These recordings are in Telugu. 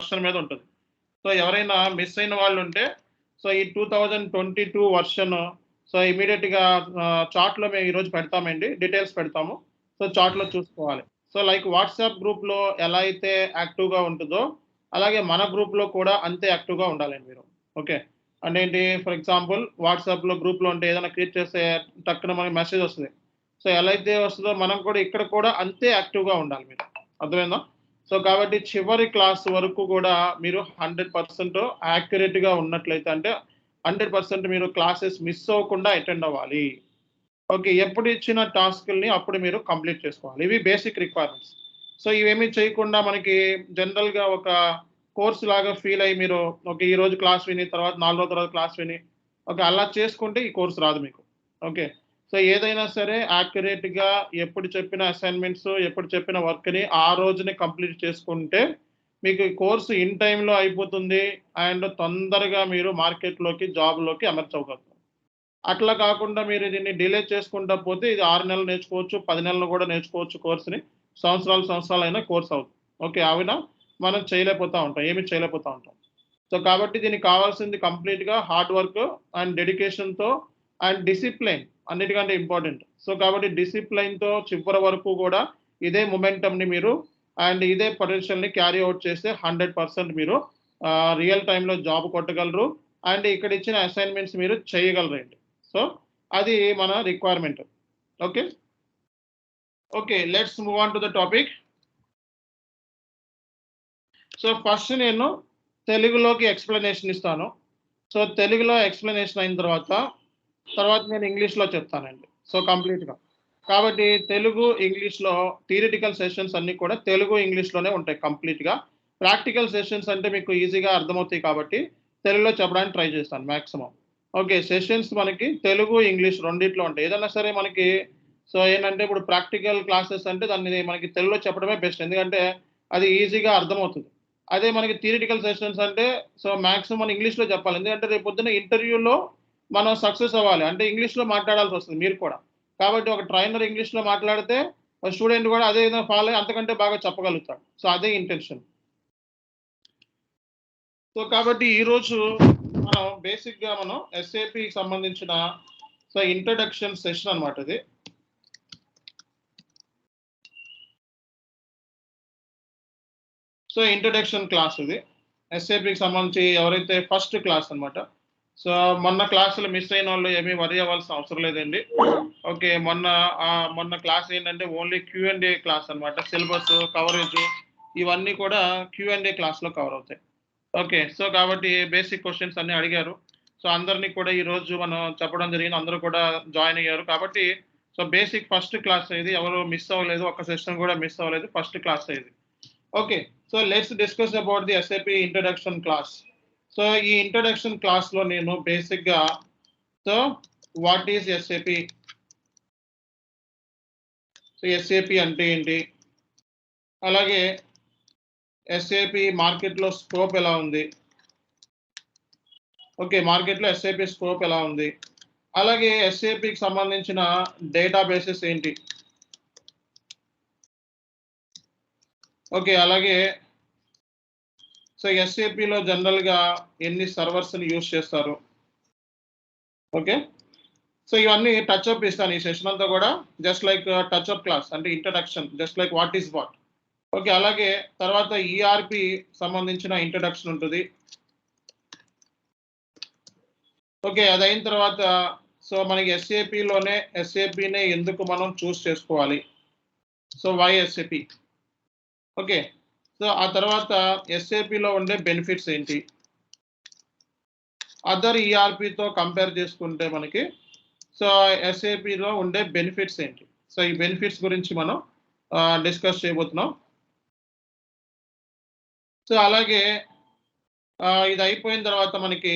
వర్షన్ మీద ఉంటుంది. సో ఎవరైనా మిస్ అయిన వాళ్ళు ఉంటే సో ఈ 2022 వర్షన్ సో ఇమీడియట్గా చార్ట్లో మేము ఈరోజు పెడతామండి, డీటెయిల్స్ పెడతాము. సో చార్ట్లో చూసుకోవాలి. సో లైక్ వాట్సాప్ గ్రూప్లో ఎలా అయితే యాక్టివ్గా ఉంటుందో అలాగే మన గ్రూప్లో కూడా అంతే యాక్టివ్గా ఉండాలండి మీరు. ఓకే, అంటే ఏంటి, ఫర్ ఎగ్జాంపుల్ వాట్సాప్లో గ్రూప్లో ఉంటే ఏదైనా క్రియేట్ చేస్తే టక్కున మనకి మెసేజ్ వస్తుంది. సో ఎలా అయితే వస్తుందో మనం కూడా ఇక్కడ కూడా అంతే యాక్టివ్గా ఉండాలి మీరు. అర్థమైందా? సో కాబట్టి చివరి క్లాస్ వరకు కూడా మీరు 100% యాక్యురేట్గా ఉన్నట్లయితే, అంటే 100% మీరు క్లాసెస్ మిస్ అవ్వకుండా అటెండ్ అవ్వాలి. ఓకే, ఎప్పుడు ఇచ్చిన టాస్క్‌ని అప్పుడు మీరు కంప్లీట్ చేసుకోవాలి. ఇవి బేసిక్ రిక్వైర్మెంట్స్. సో ఇవేమీ చేయకుండా మనకి జనరల్‌గా ఒక కోర్స్ లాగా ఫీల్ అయ్యి మీరు ఓకే ఈరోజు క్లాస్ విని తర్వాత 4 రోజుల తర్వాత క్లాస్ విని ఓకే అలా చేసుకుంటే ఈ కోర్స్ రాదు మీకు. ఓకే, సో ఏదైనా సరే యాక్యురేట్‌గా ఎప్పుడు చెప్పిన అసైన్‌మెంట్స్, ఎప్పుడు చెప్పిన వర్క్‌ని ఆ రోజునే కంప్లీట్ చేసుకుంటే మీకు ఈ కోర్స్ ఇన్ టైమ్‌లో అయిపోతుంది. అండ్ తొందరగా మీరు మార్కెట్‌లోకి, జాబ్‌లోకి ఎమర్జ్ అవ్వగలుగుతారు. అట్లా కాకుండా మీరు దీన్ని డిలే చేసుకుంటా పోతే ఇది 6 నెలలు నేర్చుకోవచ్చు, 10 నెలలు కూడా నేర్చుకోవచ్చు కోర్స్‌ని. సంవత్సరాలైనా కోర్స్ అవుతుంది. ఓకే, అవినా మనం చేయలేకపోతా ఉంటాం. ఏమి చేయలేకపోతా ఉంటాం. సో కాబట్టి దీనికి కావాల్సింది కంప్లీట్‌గా హార్డ్ వర్క్ అండ్ డెడికేషన్‌తో అండ్ డిసిప్లిన్ అన్నిటికంటే ఇంపార్టెంట్. సో కాబట్టి డిసిప్లిన్‌తో చివరి వరకు కూడా ఇదే మొమెంటమ్‌ని మీరు అండ్ ఇదే పొటెన్షియల్‌ని క్యారీ ఔట్ చేస్తే 100% మీరు రియల్ టైమ్‌లో జాబ్ కొట్టగలరు. అండ్ ఇక్కడ ఇచ్చిన అసైన్‌మెంట్స్ మీరు చేయగలరండి. సో అది మన requirement. Okay. Okay, let's move on to the topic. So first నేను తెలుగులోకి ఎక్స్‌ప్లనేషన్ ఇస్తాను. సో తెలుగులో ఎక్స్‌ప్లనేషన్ అయిన తర్వాత నేను ఇంగ్లీష్‌లో చెప్తానండి. సో కంప్లీట్‌గా. కాబట్టి తెలుగు, ఇంగ్లీష్‌లో థియరిటికల్ సెషన్స్ అన్నీ కూడా తెలుగు, ఇంగ్లీష్‌లోనే ఉంటాయి కంప్లీట్‌గా. ప్రాక్టికల్ సెషన్స్ అంటే మీకు ఈజీగా అర్థమవుతాయి కాబట్టి తెలుగులో చెప్పడానికి ట్రై చేస్తాను మాక్సిమం. ఓకే, సెషన్స్ మనకి తెలుగు, ఇంగ్లీష్ రెండిట్లో ఉంటాయి. ఏదన్నా సరే మనకి సో ఏంటంటే ఇప్పుడు ప్రాక్టికల్ క్లాసెస్ అంటే దాన్ని మనకి తెలుగులో చెప్పడమే బెస్ట్. ఎందుకంటే అది ఈజీగా అర్థమవుతుంది. అదే మనకి థియరిటికల్ సెషన్స్ అంటే సో మాక్సిమం మనం ఇంగ్లీష్‌లో చెప్పాలి. ఎందుకంటే రేపు పొద్దున్న ఇంటర్వ్యూలో మనం సక్సెస్ అవ్వాలి. అంటే ఇంగ్లీష్‌లో మాట్లాడాల్సొస్తుంది మీరు కూడా. కాబట్టి ఒక ట్రైనర్ ఇంగ్లీష్‌లో మాట్లాడితే స్టూడెంట్ కూడా అదే విధంగా ఫాలో అయ్యి అంతకంటే బాగా చెప్పగలుగుతాడు. సో అదే ఇంటెన్షన్. సో కాబట్టి ఈరోజు మనం బేసిక్‌గా మనం ఎస్ఏపీకి సంబంధించిన సో ఇంట్రడక్షన్ సెషన్ అన్నమాట ఇది. సో ఇంట్రడక్షన్ క్లాస్ ఇది. ఎస్ఏపీకి సంబంధించి ఎవరైతే ఫస్ట్ క్లాస్ అన్నమాట. సో మొన్న క్లాసులు మిస్ అయినోళ్ళు ఏమీ వరీ అవ్వాల్సిన అవసరం లేదండి. ఓకే, మొన్న క్లాస్ ఏంటంటే ఓన్లీ క్యూ&ఏ క్లాస్ అన్నమాట. సిలబస్, కవరేజ్ ఇవన్నీ కూడా క్యూ&ఏ క్లాస్‌లో కవర్ అవుతాయి. ఓకే, సో కాబట్టి బేసిక్ క్వెషన్స్ అన్నీ అడిగారు. సో అందరిని కూడా ఈరోజు మనం చెప్పడం జరిగింది. అందరూ కూడా జాయిన్ అయ్యారు. కాబట్టి సో బేసిక్ ఫస్ట్ క్లాస్ ఇది. ఎవరు మిస్ అవ్వలేదు. ఒక్క సెషన్ కూడా మిస్ అవ్వలేదు. ఫస్ట్ క్లాస్ ఇది. Okay, so let's discuss about the SAP introduction class. So ఈ ఇంట్రడక్షన్ క్లాస్‌లో నేను బేసిక్‌గా so what is SAP? So SAP అంటే ఏంటి? అలాగే ఎస్ఏపీ మార్కెట్‌లో స్కోప్ ఎలా ఉంది? ఓకే, మార్కెట్‌లో ఎస్ఏపీ స్కోప్ ఎలా ఉంది? అలాగే ఎస్ఏపీకి సంబంధించిన డేటాబేసెస్ ఏంటి? ఓకే, అలాగే సో ఎస్ఏపీలో జనరల్‌గా ఎన్ని సర్వర్స్‌ని యూజ్ చేస్తారు? ఓకే, సో ఇవన్నీ టచ్ అప్ ఇస్తాను ఈ సెషన్ అంతా కూడా. Just like touch up class అంటే introduction, just like what is what. Okay, అలాగే తర్వాత ఈఆర్పి సంబంధించిన ఇంట్రడక్షన్ ఉంటుంది. ఓకే, అదైన తర్వాత సో మనకి ఎస్ఏపీనే ఎందుకు మనం చూస్ చేసుకోవాలి? So why SAP? Okay, so ఆ తర్వాత ఎస్ఏపీలో ఉండే బెనిఫిట్స్ ఏంటి? అదర్ ఈఆర్పితో కంపేర్ చేసుకుంటే మనకి సో ఎస్ఏపీలో ఉండే బెనిఫిట్స్ ఏంటి? సో ఈ బెనిఫిట్స్ గురించి మనం డిస్కస్ చేయబోతున్నాం. సో అలాగే ఇది అయిపోయిన తర్వాత మనకి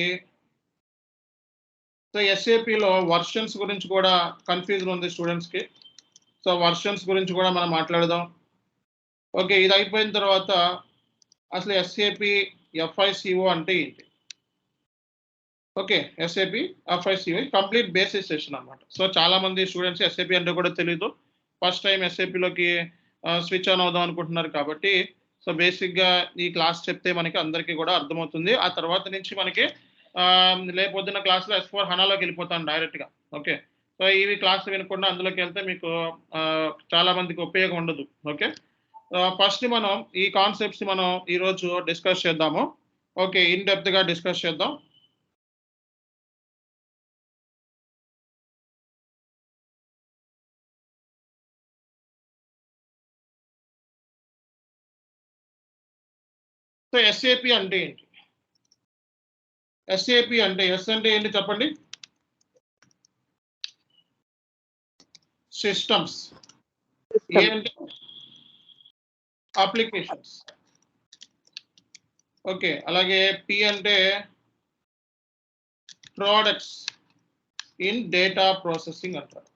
సో ఎస్ఏపీలో వర్షన్స్ గురించి కూడా కన్ఫ్యూజన్ ఉంది స్టూడెంట్స్‌కి. సో వర్షన్స్ గురించి కూడా మనం మాట్లాడదాం. ఓకే, ఇది అయిపోయిన తర్వాత అసలు ఎస్ఏపీ ఎఫ్ఐసిఓ అంటే ఏంటి? Okay, SAP FICO complete basic session అన్నమాట. సో చాలా మంది స్టూడెంట్స్ ఎస్ఏపీ అంటే కూడా తెలీదు. ఫస్ట్ టైం ఎస్ఏపీలోకి స్విచ్ ఆన్ అవుదాం అనుకుంటున్నారు కాబట్టి సో బేసిక్గా ఈ క్లాస్ చెప్తే మనకి అందరికీ కూడా అర్థమవుతుంది. ఆ తర్వాత నుంచి మనకి రేపొద్దున క్లాస్లో S4 హనాలోకి వెళ్ళిపోతాను డైరెక్ట్గా. ఓకే, సో ఇవి క్లాస్ వినకుండా అందులోకి వెళ్తే మీకు చాలా మందికి ఉపయోగం ఉండదు. ఓకే, ఫస్ట్ మనం ఈ కాన్సెప్ట్స్ మనం ఈరోజు డిస్కస్ చేద్దాము. ఓకే, ఇన్ డెప్త్గా డిస్కస్ చేద్దాం. సో ఎస్ఏపి అంటే ఏంటి? ఎస్ఏపి అంటే ఎస్ అంటే ఏంటి చెప్పండి? సిస్టమ్స్. ఏ అంటే అప్లికేషన్స్. ఓకే, అలాగే పి అంటే ప్రోడక్ట్స్ ఇన్ డేటా ప్రాసెసింగ్ అంటారు.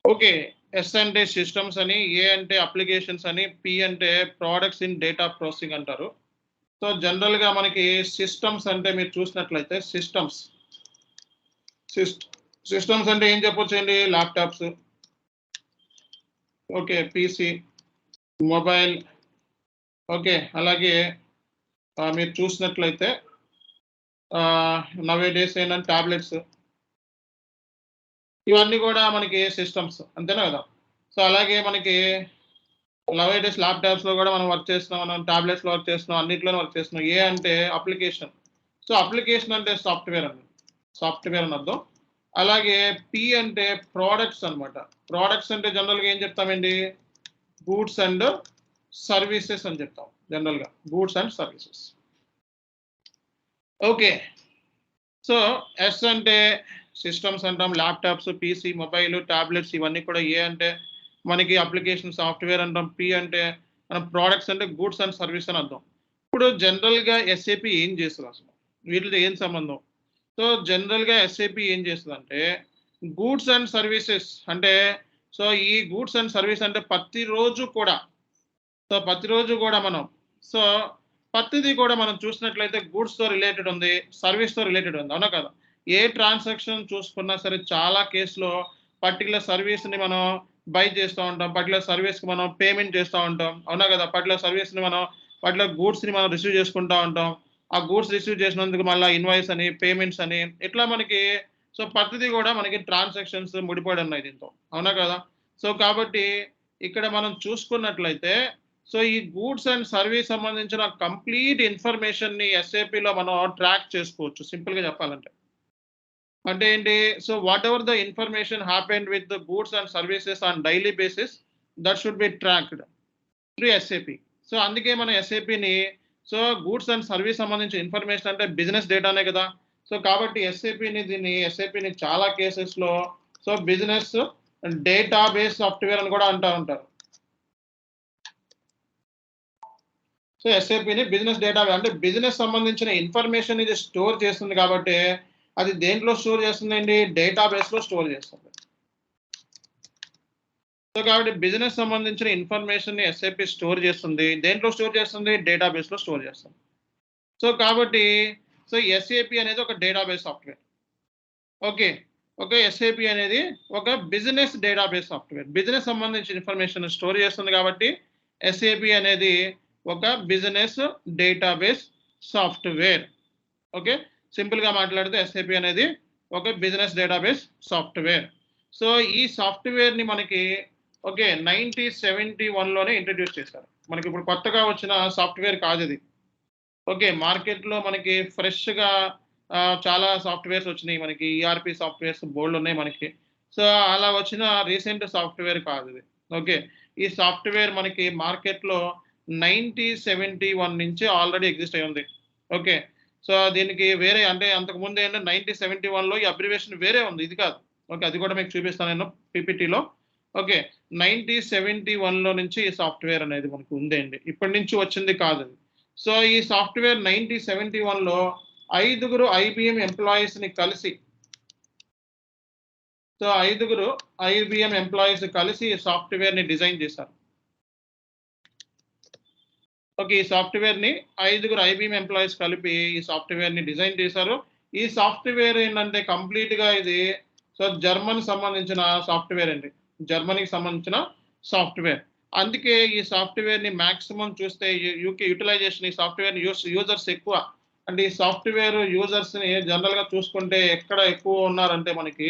ఓకే, ఎస్ అంటే సిస్టమ్స్ అని, ఏ అంటే అప్లికేషన్స్ అని, పి అంటే ప్రోడక్ట్స్ ఇన్ డేటా ప్రాసెసింగ్ అంటారు. సో జనరల్గా మనకి సిస్టమ్స్ అంటే మీరు చూసినట్లయితే సిస్టమ్స్ అంటే ఏం చెప్పొచ్చండి? Laptops, okay, PC, mobile, okay, అలాగే మీరు చూసినట్లయితే నవే డేస్ ఏంటంటే ట్యాబ్లెట్స్, ఇవన్నీ కూడా మనకి సిస్టమ్స్, అంతేనా కదా? సో అలాగే మనకి నవే డేస్ ల్యాప్టాప్స్లో కూడా మనం వర్క్ చేస్తున్నాం, మనం ట్యాబ్లెట్స్లో వర్క్ చేస్తున్నాం, అన్నింటిలోనే వర్క్ చేస్తున్నాం. ఏ అంటే అప్లికేషన్. సో అప్లికేషన్ అంటే సాఫ్ట్వేర్ అని అర్థం. అలాగే పి అంటే ప్రోడక్ట్స్ అనమాట. ప్రోడక్ట్స్ అంటే జనరల్గా ఏం చెప్తామండి? గూడ్స్ అండ్ సర్వీసెస్ అని చెప్తాం జనరల్గా. Goods and services. Okay, so S అంటే సిస్టమ్స్ అంటాం, ల్యాప్టాప్స్, పీసీ, మొబైల్, ట్యాబ్లెట్స్, ఇవన్నీ కూడా. ఏ అంటే మనకి అప్లికేషన్ సాఫ్ట్వేర్ అంటాం. పి అంటే మనం ప్రోడక్ట్స్ అంటే గూడ్స్ అండ్ సర్వీస్ అని అర్థం. ఇప్పుడు జనరల్గా ఎస్ఏపి ఏం చేస్తుంది అసలు? వీటితో ఏం సంబంధం? సో జనరల్గా ఎస్ఏపి ఏం చేస్తుంది అంటే గూడ్స్ అండ్ సర్వీసెస్ అంటే, సో ఈ గూడ్స్ అండ్ సర్వీస్ అంటే ప్రతిరోజు కూడా మనం, సో ప్రతిదీ కూడా మనం చూసినట్లయితే గూడ్స్తో రిలేటెడ్ ఉంది, సర్వీస్తో రిలేటెడ్ ఉంది, అవునా కదా? ఏ ట్రాన్సాక్షన్ చూసుకున్నా సరే చాలా కేసులో పర్టికులర్ సర్వీస్ని మనం బై చేస్తూ ఉంటాం, పర్టికులర్ సర్వీస్కి మనం పేమెంట్ చేస్తూ ఉంటాం, అవునా కదా? పర్టికులర్ సర్వీస్ని మనం పర్టికులర్ గూడ్స్ని మనం రిసీవ్ చేసుకుంటూ ఉంటాం. ఆ గూడ్స్ రిసీవ్ చేసినందుకు మళ్ళీ ఇన్వాయిస్ అని, పేమెంట్స్ అని, ఇట్లా మనకి సో ప్రతిదీ కూడా మనకి ట్రాన్సాక్షన్స్ ముడిపడి ఉన్నాయి దీంతో, అవునా కదా? సో కాబట్టి ఇక్కడ మనం చూసుకున్నట్లయితే సో ఈ గూడ్స్ అండ్ సర్వీస్ సంబంధించిన కంప్లీట్ ఇన్ఫర్మేషన్ని ఎస్ఏపిలో మనం ట్రాక్ చేసుకోవచ్చు, సింపుల్గా చెప్పాలంటే. అంటే ఏంటి? So what ever the information happened with the goods and services on daily basis, that should be tracked through SAP. So అందుకే మన ఎస్ఏపిని, సో గూడ్స్ అండ్ సర్వీస్ సంబంధించిన ఇన్ఫర్మేషన్ అంటే బిజినెస్ డేటానే కదా. సో కాబట్టి ఎస్ఏపిని చాలా కేసెస్లో సో బిజినెస్ డేటాబేస్ సాఫ్ట్వేర్ అని కూడా అంటూ ఉంటారు. సో ఎస్ఏపిని బిజినెస్ డేటా అంటే బిజినెస్ సంబంధించిన ఇన్ఫర్మేషన్ ఇది స్టోర్ చేస్తుంది కాబట్టి అది దేంట్లో స్టోర్ చేస్తుందండి? డేటాబేస్లో స్టోర్ చేస్తుంది. సో కాబట్టి బిజినెస్ సంబంధించిన ఇన్ఫర్మేషన్ని ఎస్ఏపి స్టోర్ చేస్తుంది. దేంట్లో స్టోర్ చేస్తుంది? డేటాబేస్లో స్టోర్ చేస్తుంది. సో కాబట్టి సో ఎస్ఏపి అనేది ఒక డేటాబేస్ సాఫ్ట్వేర్. ఓకే, ఎస్ఏపి అనేది ఒక బిజినెస్ డేటాబేస్ సాఫ్ట్వేర్. బిజినెస్ సంబంధించిన ఇన్ఫర్మేషన్ స్టోర్ చేస్తుంది కాబట్టి ఎస్ఏపి అనేది ఒక బిజినెస్ డేటాబేస్ సాఫ్ట్వేర్. ఓకే, సింపుల్గా మాట్లాడితే ఎస్ఏపి అనేది ఒక బిజినెస్ డేటాబేస్ సాఫ్ట్వేర్. సో ఈ సాఫ్ట్వేర్ని మనకి 1971లోనే ఇంట్రడ్యూస్ చేశారు. మనకి ఇప్పుడు కొత్తగా వచ్చిన సాఫ్ట్వేర్ కాదు ఇది. ఓకే, మార్కెట్లో మనకి ఫ్రెష్గా చాలా సాఫ్ట్వేర్స్ వచ్చినాయి. మనకి ఈఆర్పి సాఫ్ట్వేర్స్ బోల్డ్ ఉన్నాయి మనకి. సో అలా వచ్చిన రీసెంట్ సాఫ్ట్వేర్ కాదు ఇది. ఓకే, ఈ సాఫ్ట్వేర్ మనకి మార్కెట్లో 1971 నుంచి ఆల్రెడీ ఎగ్జిస్ట్ అయి ఉంది. ఓకే, సో దీనికి వేరే అంటే అంతకుముందు ఏంటంటే 1971లో ఈ అబ్రివేషన్ వేరే ఉంది, ఇది కాదు. ఓకే, అది కూడా మీకు చూపిస్తాను నేను పీపీటీలో. ఓకే, 1971లో నుంచి ఈ సాఫ్ట్వేర్ అనేది మనకు ఉందండి, ఇప్పటి నుంచి వచ్చింది కాదు. సో ఈ సాఫ్ట్వేర్ 1971లో 5 ఐబిఎం ఎంప్లాయీస్ని కలిసి, సో 5 ఐబిఎం ఎంప్లాయీస్ కలిసి ఈ సాఫ్ట్వేర్ని డిజైన్ చేశారు. ఓకే, ఈ సాఫ్ట్వేర్ని 5 ఐబిఎం ఎంప్లాయీస్ కలిపి ఈ సాఫ్ట్వేర్ని డిజైన్ చేశారు. ఈ సాఫ్ట్వేర్ ఏంటంటే కంప్లీట్గా ఇది సో జర్మన్ సంబంధించిన సాఫ్ట్వేర్ అండి, జర్మనీకి సంబంధించిన సాఫ్ట్వేర్. అందుకే ఈ సాఫ్ట్‌వేర్‌ని మాక్సిమం చూస్తే యూకే యుటిలైజేషన్ ఈ సాఫ్ట్‌వేర్‌ని యూజర్స్ ఎక్కువ. అంటే ఈ సాఫ్ట్‌వేర్ యూజర్స్‌ని జనరల్‌గా చూసుకుంటే ఎక్కడ ఎక్కువ ఉన్నారంటే మనకి,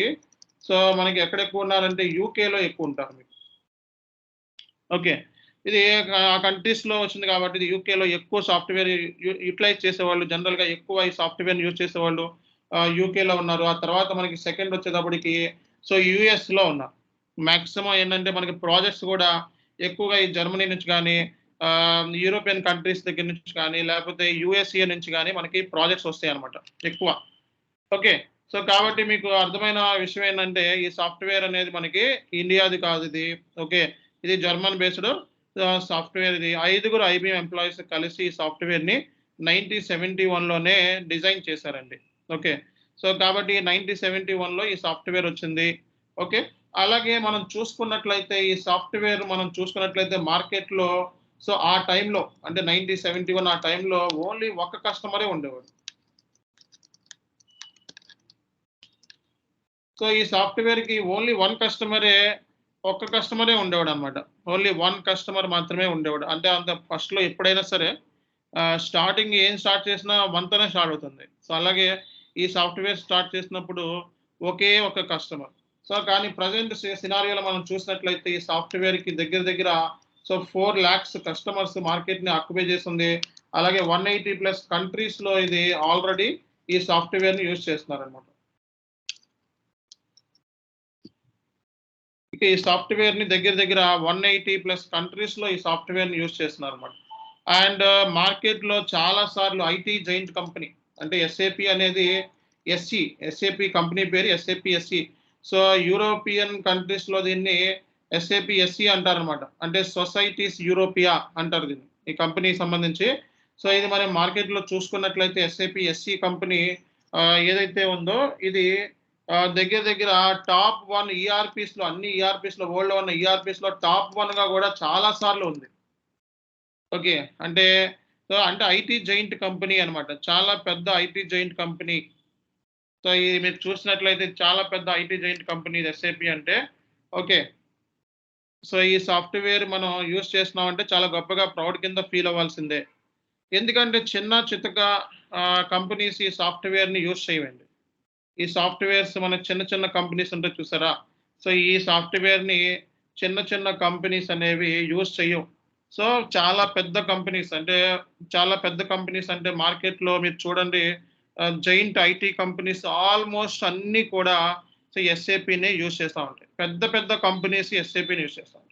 సో, మనకి ఎక్కడ ఎక్కువ ఉన్నారంటే యూకేలో ఎక్కువుంటారు మీకు. ఓకే. ఇది ఆ కంట్రీస్‌లో వచ్చింది కాబట్టి ఇది యూకేలో ఎక్కువ సాఫ్ట్‌వేర్ యుటిలైజ్ చేసేవాళ్ళు జనరల్‌గా ఎక్కువ ఈ సాఫ్ట్‌వేర్‌ని యూజ్ చేసేవాళ్ళు యూకేలో ఉన్నారు. ఆ తర్వాత మనకి సెకండ్ వచ్చేటప్పటికి సో, యూఎస్‌లో ఉన్నారు. మాక్సిమం ఏంటంటే మనకి ప్రాజెక్ట్స్ గూడా ఎక్కువగా ఈ జర్మనీ నుంచి గానీ, యూరోపియన్ కంట్రీస్ దగ్గర నుంచి కానీ, లేకపోతే యూఎస్ఏ నుంచి గానీ మనకి ప్రాజెక్ట్స్ వస్తాయన్నమాట ఎక్కువ. ఓకే. సో, కాబట్టి మీకు అర్థమైన విషయం ఏంటంటే, ఈ సాఫ్ట్‌వేర్ అనేది మనకి ఇండియాది కాదిది. ఓకే. ఇది జర్మన్ బేస్డ్ సాఫ్ట్‌వేర్ ఇది. ఐదుగురు ఐబీఎం ఎంప్లాయీస్ కలిసి ఈ సాఫ్ట్‌వేర్‌ని 1971లోనే డిజైన్ చేశారండి. ఓకే. సో, కాబట్టి 1971లో ఈ సాఫ్ట్‌వేర్ వచ్చింది. ఓకే. అలాగే మనం చూసుకున్నట్లయితే, ఈ సాఫ్ట్‌వేర్ మనం చూసుకున్నట్లయితే మార్కెట్‌లో సో, ఆ టైంలో అంటే 1971 ఆ టైంలో ఓన్లీ ఒక్క కస్టమరే ఉండేవాడు. సో, ఈ సాఫ్ట్‌వేర్‌కి ఓన్లీ ఒక్క కస్టమరే ఉండేవాడనమాట. ఓన్లీ 1 కస్టమర్ మాత్రమే ఉండేవాడు. అంటే అంత ఫస్ట్‌లో ఎప్పుడైనా సరే స్టార్టింగ్ ఏం స్టార్ట్ చేసినా 1తోనే స్టార్ట్ అవుతుంది. సో, అలాగే ఈ సాఫ్ట్‌వేర్ స్టార్ట్ చేసినప్పుడు ఒకే ఒక కస్టమర్. సో, కానీ ప్రెజెంట్ సినారియోలో మనం చూసినట్లయితే ఈ సాఫ్ట్‌వేర్‌కి దగ్గర దగ్గర సో, 4,00,000 కస్టమర్స్ మార్కెట్‌ని ఆక్యుపై చేస్తుంది. అలాగే 180 ప్లస్ కంట్రీస్‌లో ఇది ఆల్రెడీ ఈ సాఫ్ట్‌వేర్‌ని యూజ్ చేస్తున్నారనమాట. ఇక ఈ సాఫ్ట్‌వేర్‌ని దగ్గర దగ్గర 180 ప్లస్ కంట్రీస్‌లో ఈ సాఫ్ట్‌వేర్‌ని యూజ్ చేస్తున్నారన్నమాట. అండ్ మార్కెట్‌లో చాలా సార్లు ఐటీ జైంట్ కంపెనీ అంటే ఎస్ఏపీ అనేది ఎస్ఏపీ కంపెనీ పేరు ఎస్ఏపీ ఎస్ఈ. సో, యూరోపియన్ కంట్రీస్‌లో దీన్ని ఎస్ఏపీ ఎస్ఈ అంటారన్నమాట. అంటే సొసైటీస్ యూరోపియా అంటారు దీన్ని. ఈ కంపెనీకి సంబంధించి. సో, ఇది మనం మార్కెట్‌లో చూసుకున్నట్లయితే ఎస్ఏపీ ఎస్ఈ కంపెనీ ఏదైతే ఉందో ఇది దగ్గర దగ్గర టాప్ 1 ఈఆర్‌పీస్‌లో అన్ని ఈఆర్‌పీస్‌లో వరల్డ్‌లో ఉన్న ఈఆర్‌పీస్‌లో టాప్ 1గా గూడా చాలా సార్లు ఉంది. ఓకే. అంటే అంటే ఐటీ జైంట్ కంపెనీ అన్నమాట. చాలా పెద్ద ఐటీ జైంట్ కంపెనీ. సో, ఇది మీరు చూసినట్లయితే చాలా పెద్ద ఐటీ జైంట్ కంపెనీ ఇది ఎస్ఏపీ అంటే. ఓకే. సో, ఈ సాఫ్ట్‌వేర్ మనం యూజ్ చేస్తున్నామంటే చాలా గొప్పగా ప్రౌడ్ కింద ఫీల్ అవ్వాల్సిందే. ఎందుకంటే చిన్న చితక కంపెనీస్ ఈ సాఫ్ట్‌వేర్‌ని యూజ్ చేయవండి. ఈ సాఫ్ట్‌వేర్స్ మనకు చిన్న చిన్న కంపెనీస్ ఉంటాయి చూసారా? సో, ఈ సాఫ్ట్‌వేర్‌ని చిన్న చిన్న కంపెనీస్ అనేవి యూజ్ చెయ్యవు. సో, చాలా పెద్ద కంపెనీస్ అంటే మార్కెట్‌లో మీరు చూడండి జైంట్ ఐటీ కంపెనీస్ ఆల్‌మోస్ట్ అన్నీ కూడా సో, ఎస్ఏపీనే యూజ్ చేస్తా ఉంటాయి. పెద్ద పెద్ద కంపెనీస్ ఎస్ఏపీని యూజ్ చేస్తా ఉంటాయి.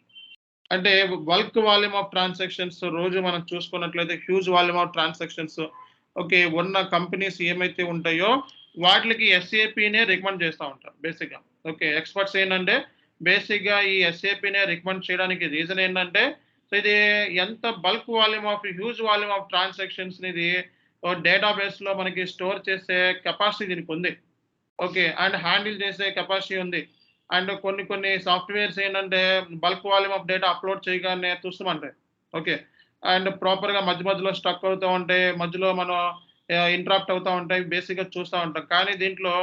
అంటే బల్క్ వాల్యూమ్ ఆఫ్ ట్రాన్సాక్షన్స్ రోజు మనం చూసుకున్నట్లయితే huge volume of transactions okay. ఉన్న కంపెనీస్ ఏమైతే ఉంటాయో వాటిలకి ఎస్ఏపీనే రికమెండ్ చేస్తా ఉంటారు బేసిక్‌గా. ఓకే. ఎక్స్‌పర్ట్స్ ఏంటంటే బేసిక్‌గా ఈ ఎస్ఏపీనే రికమెండ్ చేయడానికి రీజన్ ఏంటంటే సో ఇది ఎంత bulk volume of huge volume of ట్రాన్సాక్షన్స్‌ని ఇది డేటాబేస్‌లో మనకి స్టోర్ చేసే కెపాసిటీ దీనికుంది. ఓకే. అండ్ హ్యాండిల్ చేసే కెపాసిటీ ఉంది. అండ్ కొన్ని కొన్ని సాఫ్ట్‌వేర్స్ ఏంటంటే bulk volume of data upload చేయగానే తుస్సుమంటాయి. ఓకే. అండ్ ప్రాపర్‌గా మధ్య మధ్యలో స్ట్రక్ అవుతా ఉంటాయి. మధ్యలో మనం ఇంటరప్ట్ అవుతా ఉంటాయి. బేసిక్‌గా చూస్తా ఉంటాం. కానీ దీంట్లో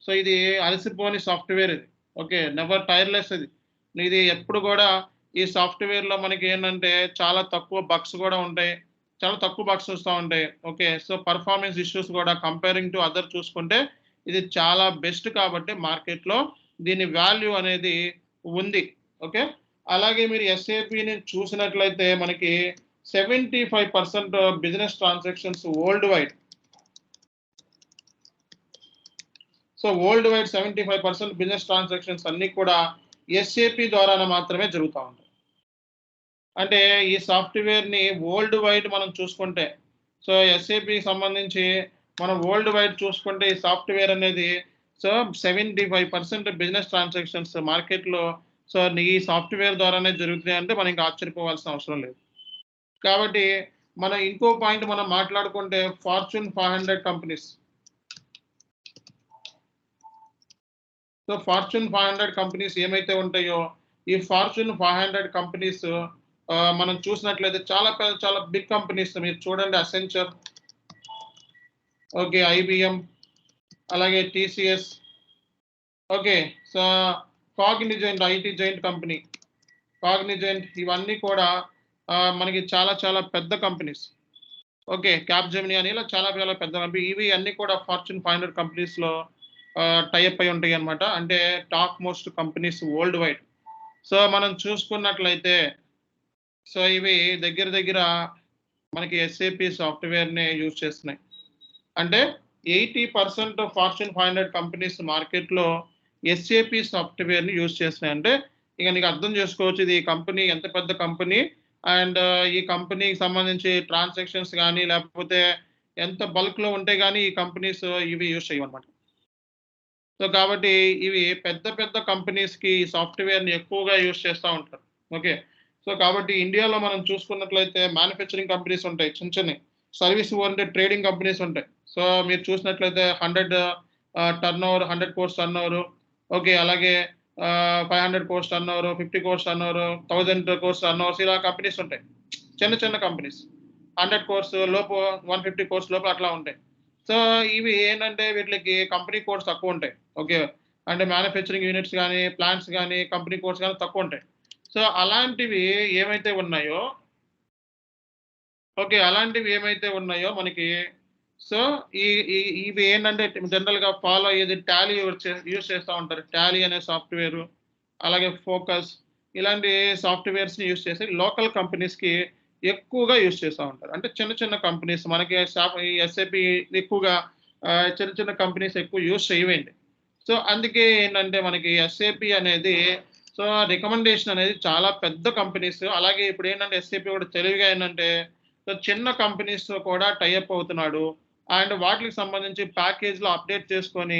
సో, ఇది అలసిపోని సాఫ్ట్‌వేర్ ఇది. ఓకే. నెవర్ టైర్‌లెస్ ఇది. ఇది ఎప్పుడు గూడా ఈ సాఫ్ట్‌వేర్‌లో మనకేంటంటే చాలా తక్కువ బగ్స్ గూడా ఉంటాయి. చాలా తక్కువ బగ్స్ వస్తా ఉంటాయి. ఓకే. సో, పెర్ఫార్మన్స్ ఇష్యూస్ గూడా కంపేరింగ్ టు అదర్ చూసుకుంటే ఇది చాలా బెస్ట్ కాబట్టి మార్కెట్‌లో దీని వాల్యూ అనేది ఉంది. ఓకే. అలాగే మీరు ఎస్ఏపీని చూసినట్లయితే మనకి 75% business transactions world wide. So, world wide 75% business transactions అన్నీ కూడా ఎస్ఏపీ ద్వారానే మాత్రమే జరుగుతా ఉంటాయి. అంటే ఈ సాఫ్ట్‌వేర్‌ని వరల్డ్ వైడ్ మనం చూసుకుంటే, సో, ఎస్ఏపీకి సంబంధించి మనం వరల్డ్ వైడ్ చూసుకుంటే ఈ సాఫ్ట్‌వేర్ అనేది సో, 75% బిజినెస్ ట్రాన్సాక్షన్స్ మార్కెట్‌లో సో, ఈ సాఫ్ట్‌వేర్ ద్వారానే జరుగుతున్నాయంటే మనం ఇంక ఆశ్చర్యపోవాల్సిన అవసరం లేదు. కాబట్టి మనం ఇంకో పాయింట్ మనం మాట్లాడుకుంటే fortune 500 companies. So, fortune 500 companies ఏమైతే ఉంటాయో, ఈ ఫార్చ్యూన్ 500 కంపెనీస్ మనం చూసినట్లయితే చాలా బిగ్ కంపెనీస్ మీరు చూడండి అసెంచర్, ఓకే. ఐబీఎం, అలాగే TCS, okay. So, Cognizant IT giant company. Cognizant ఇవన్నీ కూడా మనకి చాలా చాలా పెద్ద కంపెనీస్. ఓకే. క్యాప్‌జెమినీ అని ఇలా చాలా చాలా పెద్ద కంపెనీ. ఇవి అన్నీ కూడా ఫార్చ్యూన్ 500 కంపెనీస్‌లో టై అప్ అయి ఉంటాయన్నమాట. అంటే top most companies world wide. So, మనం చూసుకున్నట్లయితే ఇవి దగ్గర దగ్గర మనకి ఎస్ఏపీ సాఫ్ట్‌వేర్‌ని యూజ్ చేస్తున్నాయి. అంటే 80% ఫార్చ్యూన్ 500 కంపెనీస్ మార్కెట్‌లో ఎస్ఏపీ సాఫ్ట్‌వేర్‌ని యూజ్ చేస్తున్నాయి. అంటే ఇక నీకు అర్థం చేసుకోవచ్చు ఇది కంపెనీ ఎంత పెద్ద కంపెనీ అండ్ ఈ కంపెనీకి సంబంధించి ట్రాన్సాక్షన్స్ గాని, లేకపోతే ఎంత బల్క్‌లో ఉంటే గాని ఈ కంపెనీస్ ఇవి యూజ్ చేయవన్నమాట. సో, కాబట్టి ఇవి పెద్ద పెద్ద కంపెనీస్‌కి ఈ సాఫ్ట్‌వేర్‌ని ఎక్కువగా యూజ్ చేస్తా ఉంటారు. ఓకే. సో, కాబట్టి ఇండియాలో మనం చూసుకున్నట్లయితే మ్యానుఫ్యాక్చరింగ్ కంపెనీస్ ఉంటాయి చిన్న చిన్నయి. సర్వీస్ ఓరియెంటెడ్ ట్రేడింగ్ కంపెనీస్ ఉంటాయి. సో, మీరు చూసినట్లయితే 100 టర్నోవర్ 100 క్రోర్స్ టర్నోవర్. ఓకే. అలాగే 500 క్రోర్స్ టర్నోవర్, 50 క్రోర్స్ టర్నోవర్, 1000 క్రోర్స్ టర్నోవర్స్ ఇలా కంపెనీస్ ఉంటాయి. చిన్న చిన్న కంపెనీస్. 100 కోర్స్ లోపు 150 కోర్స్ లోపు అట్లా ఉంటాయి. సో, ఇవి ఏంటంటే వీటిలకి కంపెనీ కోడ్స్ తక్కువుంటాయి. ఓకే. అంటే మ్యానుఫ్యాక్చరింగ్ యూనిట్స్ గాని, ప్లాంట్స్ గాని, కంపెనీ కోడ్స్ గాని తక్కువుంటాయి. సో, అలాంటివి ఏమైతే ఉన్నాయో ఓకే. అలాంటివి ఏమైతే ఉన్నాయో మనకి సో, ఈ ఈ ఇవి ఏంటంటే జనరల్‌గా ఫాలో అయ్యేది టాలీ యూజ్ చేస్తా ఉంటారు. టాలీ అనే సాఫ్ట్‌వేరు, అలాగే ఫోకస్ ఇలాంటి సాఫ్ట్‌వేర్స్‌ని యూజ్ చేసి లోకల్ కంపెనీస్‌కి ఎక్కువగా యూజ్ చేస్తా ఉంటారు. అంటే చిన్న చిన్న కంపెనీస్ మనకి ఈ ఎస్ఏపీ ఎక్కువగా చిన్న చిన్న కంపెనీస్ ఎక్కువ యూజ్ చేయవండి. సో, అందుకే ఏంటంటే మనకి ఎస్ఏపీ అనేది రికమెండేషన్ అనేది చాలా పెద్ద కంపెనీస్ అలాగే ఇప్పుడేంటంటే ఎస్ఏపీ కూడా తెలివిగా ఏంటంటే చిన్న కంపెనీస్‌తో కూడా టై అప్ అవుతున్నాడు. అండ్ వాటికి సంబంధించి ప్యాకేజ్‌లో అప్‌డేట్ చేసుకొని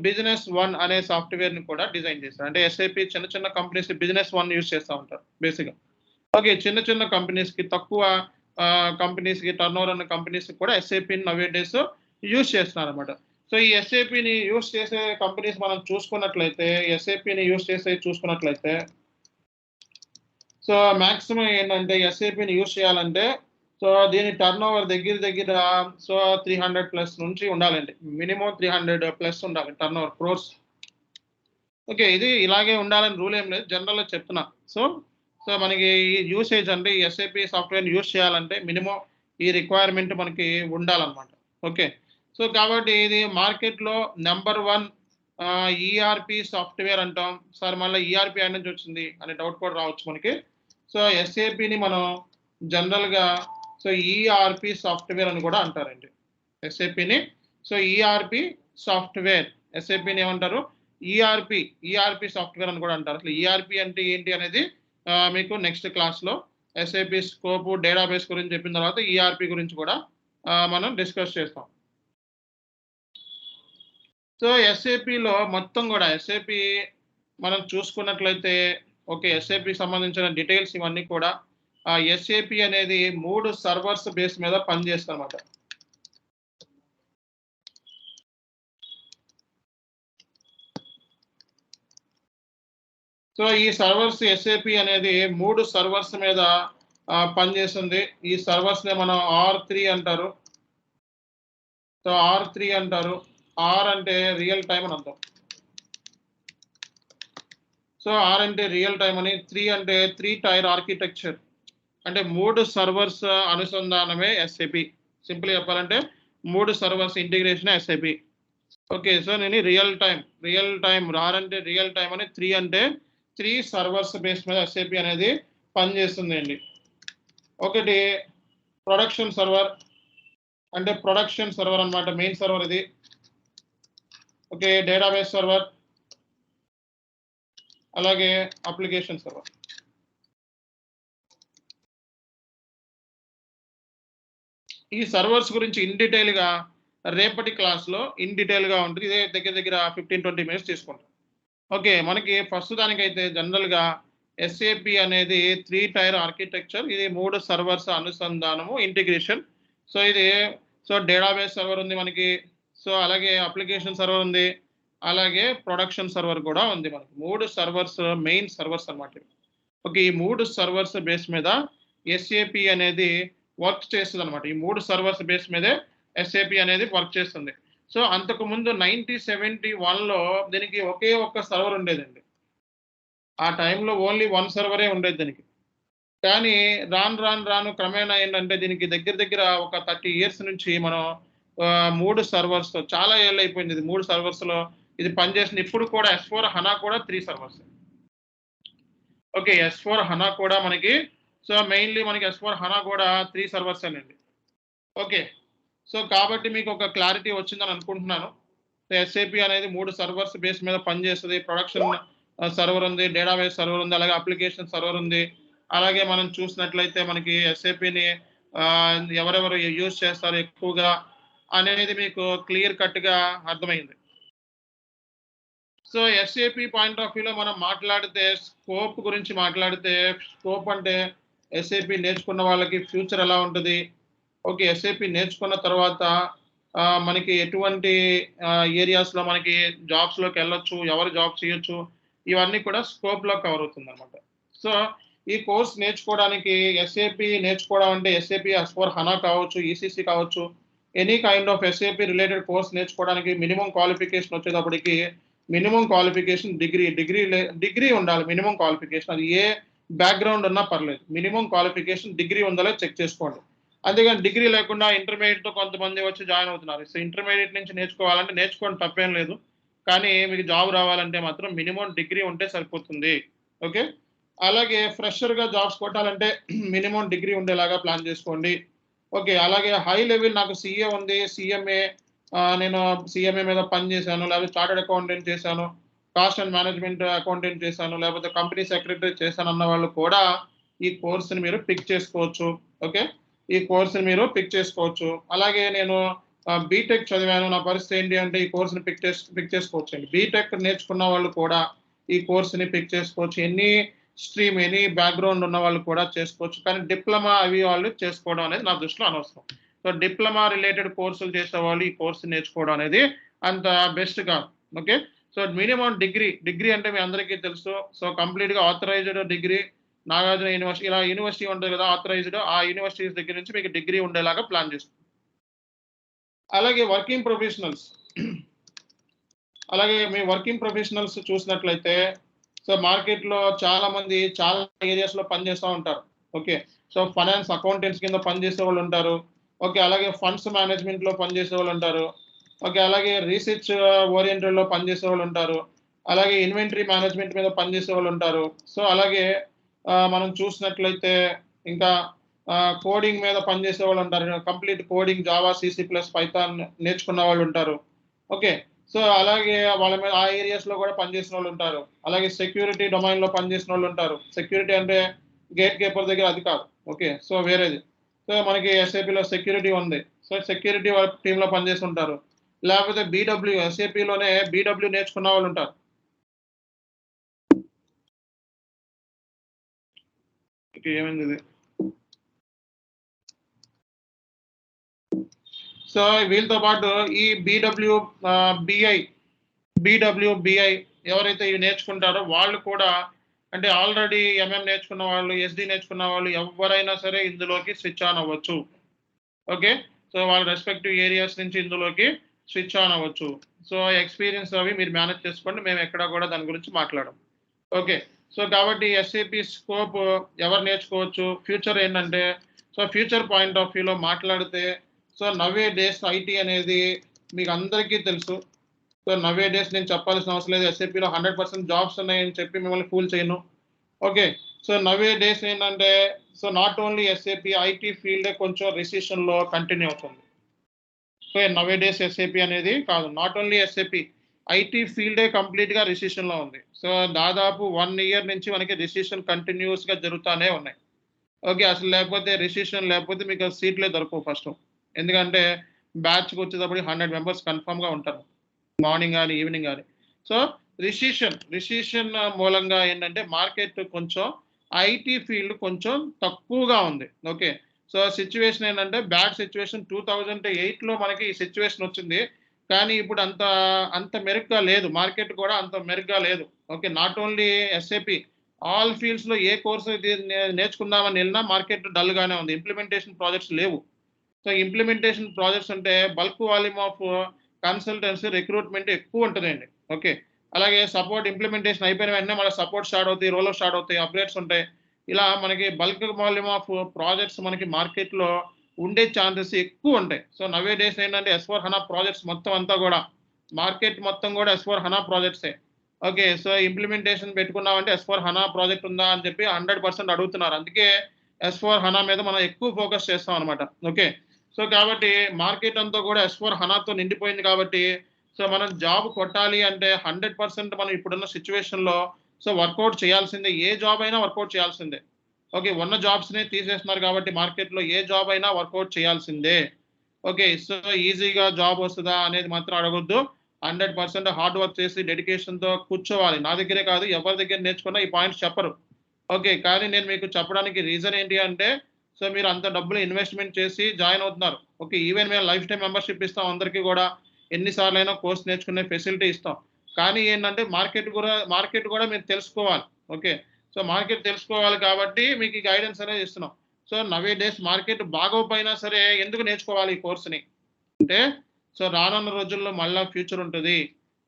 బిజినెస్ వన్ అనే సాఫ్ట్‌వేర్‌ని కూడా డిజైన్ చేశారు. అంటే ఎస్ఏపీ చిన్న చిన్న కంపెనీస్ బిజినెస్ వన్ యూజ్ చేస్తా ఉంటారు బేసిక్‌గా. ఓకే. చిన్న చిన్న కంపెనీస్‌కి తక్కువ కంపెనీస్‌కి టర్నోవర్ ఉన్న కంపెనీస్‌కి కూడా ఎస్ఏపీని నౌ ఏ డేస్ యూజ్ చేస్తున్నారన్నమాట. సో, ఈ ఎస్ఏపీని యూజ్ చేసే కంపెనీస్ మనం చూసుకున్నట్లయితే ఎస్ఏపీని యూజ్ చేసేవి చూసుకున్నట్లయితే మాక్సిమం ఏంటంటే ఎస్ఏపీని యూజ్ చేయాలంటే దీని టర్నోవర్ దగ్గర దగ్గర 300 ప్లస్ నుంచి ఉండాలండి. మినిమమ్ 300 ప్లస్ ఉండాలి టర్నోవర్ క్రోర్స్. ఓకే. ఇది ఇలాగే ఉండాలని రూల్ ఏం లేదు. జనరల్‌గా చెప్తున్నా. సో, మనకి ఈ యూసేజ్ అంటే ఈ ఎస్ఏపీ సాఫ్ట్‌వేర్‌ని యూజ్ చేయాలంటే మినిమమ్ ఈ రిక్వైర్‌మెంట్ మనకి ఉండాలన్నమాట. ఓకే. సో, కాబట్టి ఇది మార్కెట్‌లో నంబర్ 1 ఈఆర్‌పీ సాఫ్ట్‌వేర్ అంటాం. సార్ మళ్ళా ఈఆర్‌పీ ఎక్కడి నుంచి వచ్చింది అనే డౌట్ కూడా రావచ్చు మనకి. ఎస్ఏపీని మనం జనరల్‌గా ఈఆర్‌పీ సాఫ్ట్‌వేర్ అని కూడా అంటారండి. ఎస్ఏపీని ఈఆర్‌పీ సాఫ్ట్‌వేర్. ఎస్ఏపీని ఏమంటారు? ఈఆర్‌పీ సాఫ్ట్‌వేర్ అని కూడా అంటారు. అసలు ఈఆర్‌పీ అంటే ఏంటి అనేది మీకు నెక్స్ట్ క్లాస్‌లో ఎస్ఏపీ స్కోపు, డేటాబేస్ గురించి చెప్పిన తర్వాత ఈఆర్‌పీ గురించి కూడా మనం డిస్కస్ చేస్తాం. ఎస్ఏపీలో మొత్తం గూడా ఎస్ఏపీ మనం చూసుకున్నట్లయితే ఓకే. ఎస్ఏపీకి సంబంధించిన డీటెయిల్స్ ఇవన్నీ కూడా ఎస్ఏపీ అనేది 3 సర్వర్స్ బేస్ మీద పనిచేస్తదన్నమాట. ఈ సర్వర్స్ ఎస్ఏపీ అనేది 3 సర్వర్స్ మీద పనిచేస్తుంది. ఈ సర్వర్స్‌నే మనం ఆర్3 అంటారు. ఆర్3 అంటారు. ఆర్ అంటే రియల్ టైమ్ అని అర్థం. ఆర్ అంటే రియల్ టైమ్ అని, 3 అంటే 3 టైర్ ఆర్కిటెక్చర్. అంటే 3 సర్వర్స్ అనుసంధానమే ఎస్ఏపీ. సింపుల్‌గా చెప్పాలంటే 3 సర్వర్స్ ఇంటిగ్రేషనే ఎస్ఏపీ. ఓకే. నేను ఆర్ అంటే రియల్ టైమ్ అని, 3 అంటే 3 సర్వర్స్ బేస్ మీద ఎస్ఏపీ అనేది పనిచేస్తుందండి. ఒకటి ప్రొడక్షన్ సర్వర్ అంటే ప్రొడక్షన్ సర్వర్ అన్నమాట. మెయిన్ సర్వర్ ఇది. ఓకే. డేటాబేస్ సర్వర్ అలాగే అప్లికేషన్ సర్వర్. ఈ సర్వర్స్ గురించి రేపటి క్లాస్‌లో ఉంటది. ఇదే దగ్గర దగ్గర 15, 20 మినిట్స్ తీసుకుంటాం. ఓకే. మనకి ప్రస్తుతానికైతే జనరల్‌గా ఎస్ఏపీ అనేది 3 టైర్ ఆర్కిటెక్చర్. ఇది 3 సర్వర్స్ అనుసంధానము, ఇంటిగ్రేషన్. ఇది డేటాబేస్ సర్వర్ ఉంది మనకి. అలాగే అప్లికేషన్ సర్వర్ ఉంది. అలాగే ప్రొడక్షన్ సర్వర్ కూడా ఉంది మనకి. 3 సర్వర్స్ మెయిన్ సర్వర్స్ అన్నమాట ఇవి. ఓకే. ఈ 3 సర్వర్స్ బేస్ మీద ఎస్ఏపీ అనేది వర్క్ చేస్తదన్నమాట. ఈ 3 సర్వర్స్ బేస్ మీదే ఎస్ఏపీ అనేది వర్క్ చేస్తుంది. అంతకుముందు 1971లో దీనికి ఒకే ఒక్క సర్వర్ ఉండేదండి. ఆ టైంలో ఓన్లీ 1 సర్వరే ఉండేది దీనికి. కానీ రాను క్రమేణా ఏంటంటే దీనికి దగ్గర దగ్గర ఒక 30 ఇయర్స్ నుంచి మనం 3 సర్వర్స్‌తో చాలా ఏళ్లయిపోయింది ఇది 3 సర్వర్స్‌లో ఇది పనిచేస్తుంది. ఇప్పుడు కూడా ఎస్4 హనా కూడా 3 సర్వర్స్. ఓకే. ఎస్4 హనా కూడా మనకి మెయిన్‌లీ మనకి ఎస్4 హనా కూడా 3 సర్వర్సేనండి. ఓకే. కాబట్టి మీకు ఒక క్లారిటీ వచ్చిందని అనుకుంటున్నాను. ఎస్ఏపీ అనేది 3 సర్వర్స్ బేస్ మీద పనిచేస్తది. ప్రొడక్షన్ సర్వర్ ఉంది. డేటాబేస్ సర్వర్ ఉంది. అలాగే అప్లికేషన్ సర్వర్ ఉంది. అలాగే మనం చూసినట్లయితే మనకి ఎస్ఏపీని ఎవరెవరు యూజ్ చేస్తారు ఎక్కువగా అనేది మీకు క్లియర్ కట్‌గా అర్థమైంది. ఎస్ఏపీ పాయింట్ ఆఫ్ వ్యూలో మనం మాట్లాడితే స్కోప్ గురించి మాట్లాడితే స్కోప్ అంటే ఎస్ఏపీ నేర్చుకున్న వాళ్ళకి ఫ్యూచర్ ఎలా ఉంటది? ఓకే. ఎస్ఏపీ నేర్చుకున్న తర్వాత మనకి ఎటువంటి ఏరియాస్‌లో మనకి జాబ్స్‌లోకెళ్ళొచ్చు, ఎవరు జాబ్ చేయొచ్చు, ఇవన్నీ కూడా స్కోప్‌లో కవర్ అవుతుందనమాట. సో, ఈ కోర్స్ నేర్చుకోవడానికి ఎస్ఏపీ నేర్చుకోవడం అంటే ఎస్ఏపీ ఎస్/4 హనా కావచ్చు, ఈసీసీ కావచ్చు, any kind of SAP related course నేర్చుకోవడానికి మినిమమ్ క్వాలిఫికేషన్ వచ్చేటప్పటికి మినిమమ్ క్వాలిఫికేషన్ డిగ్రీ ఉండాలి మినిమమ్ క్వాలిఫికేషన్. అది ఏ బ్యాక్‌గ్రౌండ్ ఉన్నా పర్లేదు. మినిమమ్ క్వాలిఫికేషన్ డిగ్రీ ఉందో లేదో చెక్ చేసుకోండి. అంతేగాని డిగ్రీ లేకుండా ఇంటర్మీడియేట్‌తో కొంతమంది వచ్చి జాయిన్ అవుతున్నారు. ఇంటర్మీడియేట్ నుంచి నేర్చుకోవాలంటే నేర్చుకోండి తప్పేం లేదు. కానీ మీకు జాబ్ రావాలంటే మాత్రం మినిమమ్ డిగ్రీ ఉంటే సరిపోతుంది. ఓకే. అలాగే ఫ్రెషర్‌గా జాబ్స్ కొట్టాలంటే మినిమమ్ డిగ్రీ ఉండేలాగా ప్లాన్ చేసుకోండి. ఓకే. అలాగే హై లెవెల్ నాకు సీఏ ఉంది. నేను సీఎంఏ మీద పని చేశాను. లేకపోతే చార్టర్డ్ అకౌంటెంట్ చేశాను. కాస్ట్ అండ్ మేనేజ్మెంట్ అకౌంటెంట్ చేశాను. లేకపోతే కంపెనీ సెక్రటరీ చేశానన్న వాళ్ళు కూడా ఈ కోర్స్‌ని మీరు పిక్ చేసుకోవచ్చు. ఓకే. ఈ కోర్స్‌ని మీరు పిక్ చేసుకోవచ్చు. అలాగే నేను బీటెక్ చదివాను. నా పరిస్థితి ఏంటి అంటే ఈ కోర్స్‌ని పిక్ చేసుకోవచ్చండి. బీటెక్ నేర్చుకున్న వాళ్ళు కూడా ఈ కోర్స్‌ని పిక్ చేసుకోవచ్చు. ఎనీ బ్యాక్‌గ్రౌండ్ ఉన్న వాళ్ళు కూడా చేసుకోవచ్చు. కానీ డిప్లొమా అవి వాళ్ళు చేసుకోవడం అనేది నా దృష్టిలో అనవసరం. డిప్లొమా రిలేటెడ్ కోర్సులు చేసేవాళ్ళు ఈ కోర్స్ నేర్చుకోవడం అనేది అంత బెస్ట్ కాదు. ఓకే. మినిమమ్ డిగ్రీ అంటే మీ అందరికీ తెలుసు. కంప్లీట్‌గా ఆథరైజ్డ్ డిగ్రీ నాగార్జున యూనివర్సిటీ ఇలా యూనివర్సిటీ ఉంటది కదా! ఆథరైజ్డ్ ఆ యూనివర్సిటీస్ దగ్గర నుంచి మీకు డిగ్రీ ఉండేలాగా ప్లాన్ చేసుకోండి. అలాగే వర్కింగ్ ప్రొఫెషనల్స్ అలాగే మీ వర్కింగ్ ప్రొఫెషనల్స్ చూసినట్లయితే మార్కెట్‌లో చాలామంది చాలా ఏరియాస్‌లో పనిచేస్తా ఉంటారు. ఓకే. ఫైనాన్స్ అకౌంటెంట్స్ కింద పనిచేసేవాళ్ళుంటారు. ఓకే. అలాగే ఫండ్స్ మేనేజ్మెంట్‌లో పనిచేసేవాళ్ళుంటారు. ఓకే. అలాగే రీసెర్చ్ ఓరియెంటెడ్‌లో పనిచేసేవాళ్ళుంటారు. అలాగే ఇన్వెంటరీ మేనేజ్మెంట్ మీద పనిచేసేవాళ్ళుంటారు. అలాగే మనం చూసినట్లయితే ఇంకా కోడింగ్ మీద పనిచేసేవాళ్ళుంటారు. Complete coding Java, C C plus, Python నేర్చుకున్న వాళ్ళుంటారు. ఓకే. అలాగే వాళ్ళ మీద ఆ ఏరియాస్‌లో గూడా పనిచేసినోళ్ళుంటారు. అలాగే సెక్యూరిటీ డొమైన్‌లో పనిచేసినోళ్ళుంటారు. సెక్యూరిటీ అంటే గేట్ కీపర్ దగ్గర అది కాదు. ఓకే. వేరేది. మనకి ఎస్ఏపీలో సెక్యూరిటీ ఉంది. సెక్యూరిటీ టీమ్‌లో పనిచేసుంటారు. లేకపోతే ఎస్ఏపీలోనే బీడబ్ల్యూ నేర్చుకున్న వాళ్ళుంటారు. ఇక ఏమైందిది? వీళ్ళతో పాటు ఈ బీఐ బీడబ్ల్యూబీఐ ఎవరైతే ఇవి నేర్చుకుంటారో వాళ్ళు కూడా అంటే ఆల్రెడీ ఎంఎం నేర్చుకున్న వాళ్ళు, ఎస్‌డి నేర్చుకున్న వాళ్ళు ఎవ్వరైనా సరే ఇందులోకి స్విచ్ ఆన్ అవ్వచ్చు. ఓకే. వాళ్ళ రెస్పెక్టివ్ ఏరియాస్ నుంచి ఇందులోకి స్విచ్ ఆన్ అవ్వచ్చు. ఎక్స్‌పీరియన్స్ అవి మీరు మేనేజ్ చేసుకోండి. మేము ఎక్కడ కూడా దాని గురించి మాట్లాడం. ఓకే. కాబట్టి ఎస్ఏపీ స్కోప్ ఎవరు నేర్చుకోవచ్చు? ఫ్యూచర్ ఏంటంటే ఫ్యూచర్ పాయింట్ ఆఫ్ వ్యూలో మాట్లాడితే నౌ ఏ డేస్ ఐటీ అనేది మీకు అందరికీ తెలుసు. నౌ ఏ డేస్ నేను చెప్పాల్సిన అవసరం లేదు. ఎస్ఏపీలో 100% జాబ్స్ ఉన్నాయని చెప్పి మిమ్మల్ని ఫూల్ చేయను. ఓకే. నౌ ఏ డేస్ ఏంటంటే నాట్ ఓన్లీ ఎస్ఏపీ ఐటీ ఫీల్డే కొంచెం రిసెషన్‌లో కంటిన్యూ అవుతుంది. నౌ ఏ డేస్ ఎస్ఏపీ అనేది కాదు. నాట్ ఓన్లీ ఎస్ఏపీ ఐటీ ఫీల్డే కంప్లీట్‌గా రిసెషన్‌లో ఉంది. దాదాపు 1 ఇయర్ నుంచి మనకి రిసెషన్ కంటిన్యూయస్‌గా జరుగుతానే ఉన్నాయి. ఓకే. అసలు లేకపోతే రిసెషన్ లేకపోతే మీకు సీట్లే దొరకవు ఫస్టు. ఎందుకంటే బ్యాచ్‌కొచ్చేటప్పటికి 100 మెంబర్స్ కన్ఫర్మ్‌గా ఉంటారు. మార్నింగ్ గాని, ఈవినింగ్ గాని. సో, రిసెషన్ మూలంగా ఏంటంటే మార్కెట్ కొంచెం ఐటీ ఫీల్డ్ కొంచెం తక్కువగా ఉంది. ఓకే. సిట్యుయేషన్ ఏంటంటే బ్యాడ్ సిట్యుయేషన్ 2008లో మనకి ఈ సిట్యుయేషన్ వచ్చింది. కానీ ఇప్పుడు అంత మెరుగ్గా లేదు. మార్కెట్ కూడా అంత మెరుగ్గా లేదు. Okay. Not only SAP all ఫీల్డ్స్‌లో ఏ కోర్స్ ఇది నేర్చుకుందామని ఎళ్ళినా మార్కెట్ డల్‌గానే ఉంది. ఇంప్లిమెంటేషన్ ప్రాజెక్ట్స్ లేవు. ఇంప్లిమెంటేషన్ ప్రాజెక్ట్స్ అంటే bulk volume of consultancy recruitment ఎక్కువుంటదండి. ఓకే. అలాగే సపోర్ట్ ఇంప్లిమెంటేషన్ అయిపోయిన వెంటనే మళ్ళీ సపోర్ట్ స్టార్ట్ అవుతాయి, రోల్ స్టార్ట్ అవుతాయి, అప్డేట్స్ ఉంటాయి. ఇలా మనకి బల్క్ వాల్యూమ్ ఆఫ్ ప్రాజెక్ట్స్ మనకి మార్కెట్‌లో ఉండే ఛాన్సెస్ ఎక్కువుంటాయి. సో, నౌ డేస్ ఏంటంటే ఎస్/4హనా ప్రాజెక్ట్స్ మొత్తం అంతా గూడా మార్కెట్ మొత్తం గూడా ఎస్/4హనా ప్రాజెక్ట్సే. ఓకే. సో, ఇంప్లిమెంటేషన్ పెట్టుకున్నామంటే ఎస్/4హనా ప్రాజెక్ట్ ఉందా అని చెప్పి 100% అడుగుతున్నారు. అందుకే ఎస్/4హనా మీద మనం ఎక్కువ ఫోకస్ చేస్తాం అనమాట. ఓకే. సో, కాబట్టి మార్కెట్ అంతా గూడా ఎస్/4హనాతో నిండిపోయింది కాబట్టి సో, మనం జాబ్ కొట్టాలి అంటే 100% మనం ఇప్పుడున్న సిట్యుయేషన్‌లో సో, వర్కౌట్ చేయాల్సిందే. ఏ జాబ్ అయినా వర్కౌట్ చేయాల్సిందే. ఓకే. ఉన్న జాబ్స్‌ని తీసేస్తున్నారు కాబట్టి మార్కెట్‌లో ఏ జాబ్ అయినా వర్కౌట్ చేయాల్సిందే. ఓకే. సో, ఈజీగా జాబ్ వస్తదా అనేది మాత్రం అడగొద్దు. 100% హార్డ్ వర్క్ చేసి డెడికేషన్‌తో కూర్చోవాలి. నా దగ్గరే కాదు ఎవరి దగ్గర నేర్చుకున్నా ఈ పాయింట్స్ చెప్పరు. ఓకే. కానీ నేను మీకు చెప్పడానికి రీజన్ ఏంటి అంటే, సో, మీరు అంత డబ్బులు ఇన్వెస్ట్‌మెంట్ చేసి జాయిన్ అవుతున్నారు. ఓకే. ఈవెన్ మేము లైఫ్ టైమ్ మెంబర్‌షిప్ ఇస్తాం అందరికీ గూడా. ఎన్ని సార్లైనా కోర్స్ నేర్చుకునే ఫెసిలిటీ ఇస్తాం. కానీ ఏంటంటే మార్కెట్ గూడా మీరు తెలుసుకోవాలి. ఓకే. సో, మార్కెట్ తెలుసుకోవాలి కాబట్టి మీకు ఈ గైడెన్స్ అనేది ఇస్తున్నాం. సో, నౌ ఏ డేస్ మార్కెట్ బాగోకపోయినా సరే ఎందుకు నేర్చుకోవాలి ఈ కోర్స్‌ని? అంటే సో, రానున్న రోజుల్లో మళ్ళా ఫ్యూచర్ ఉంటది.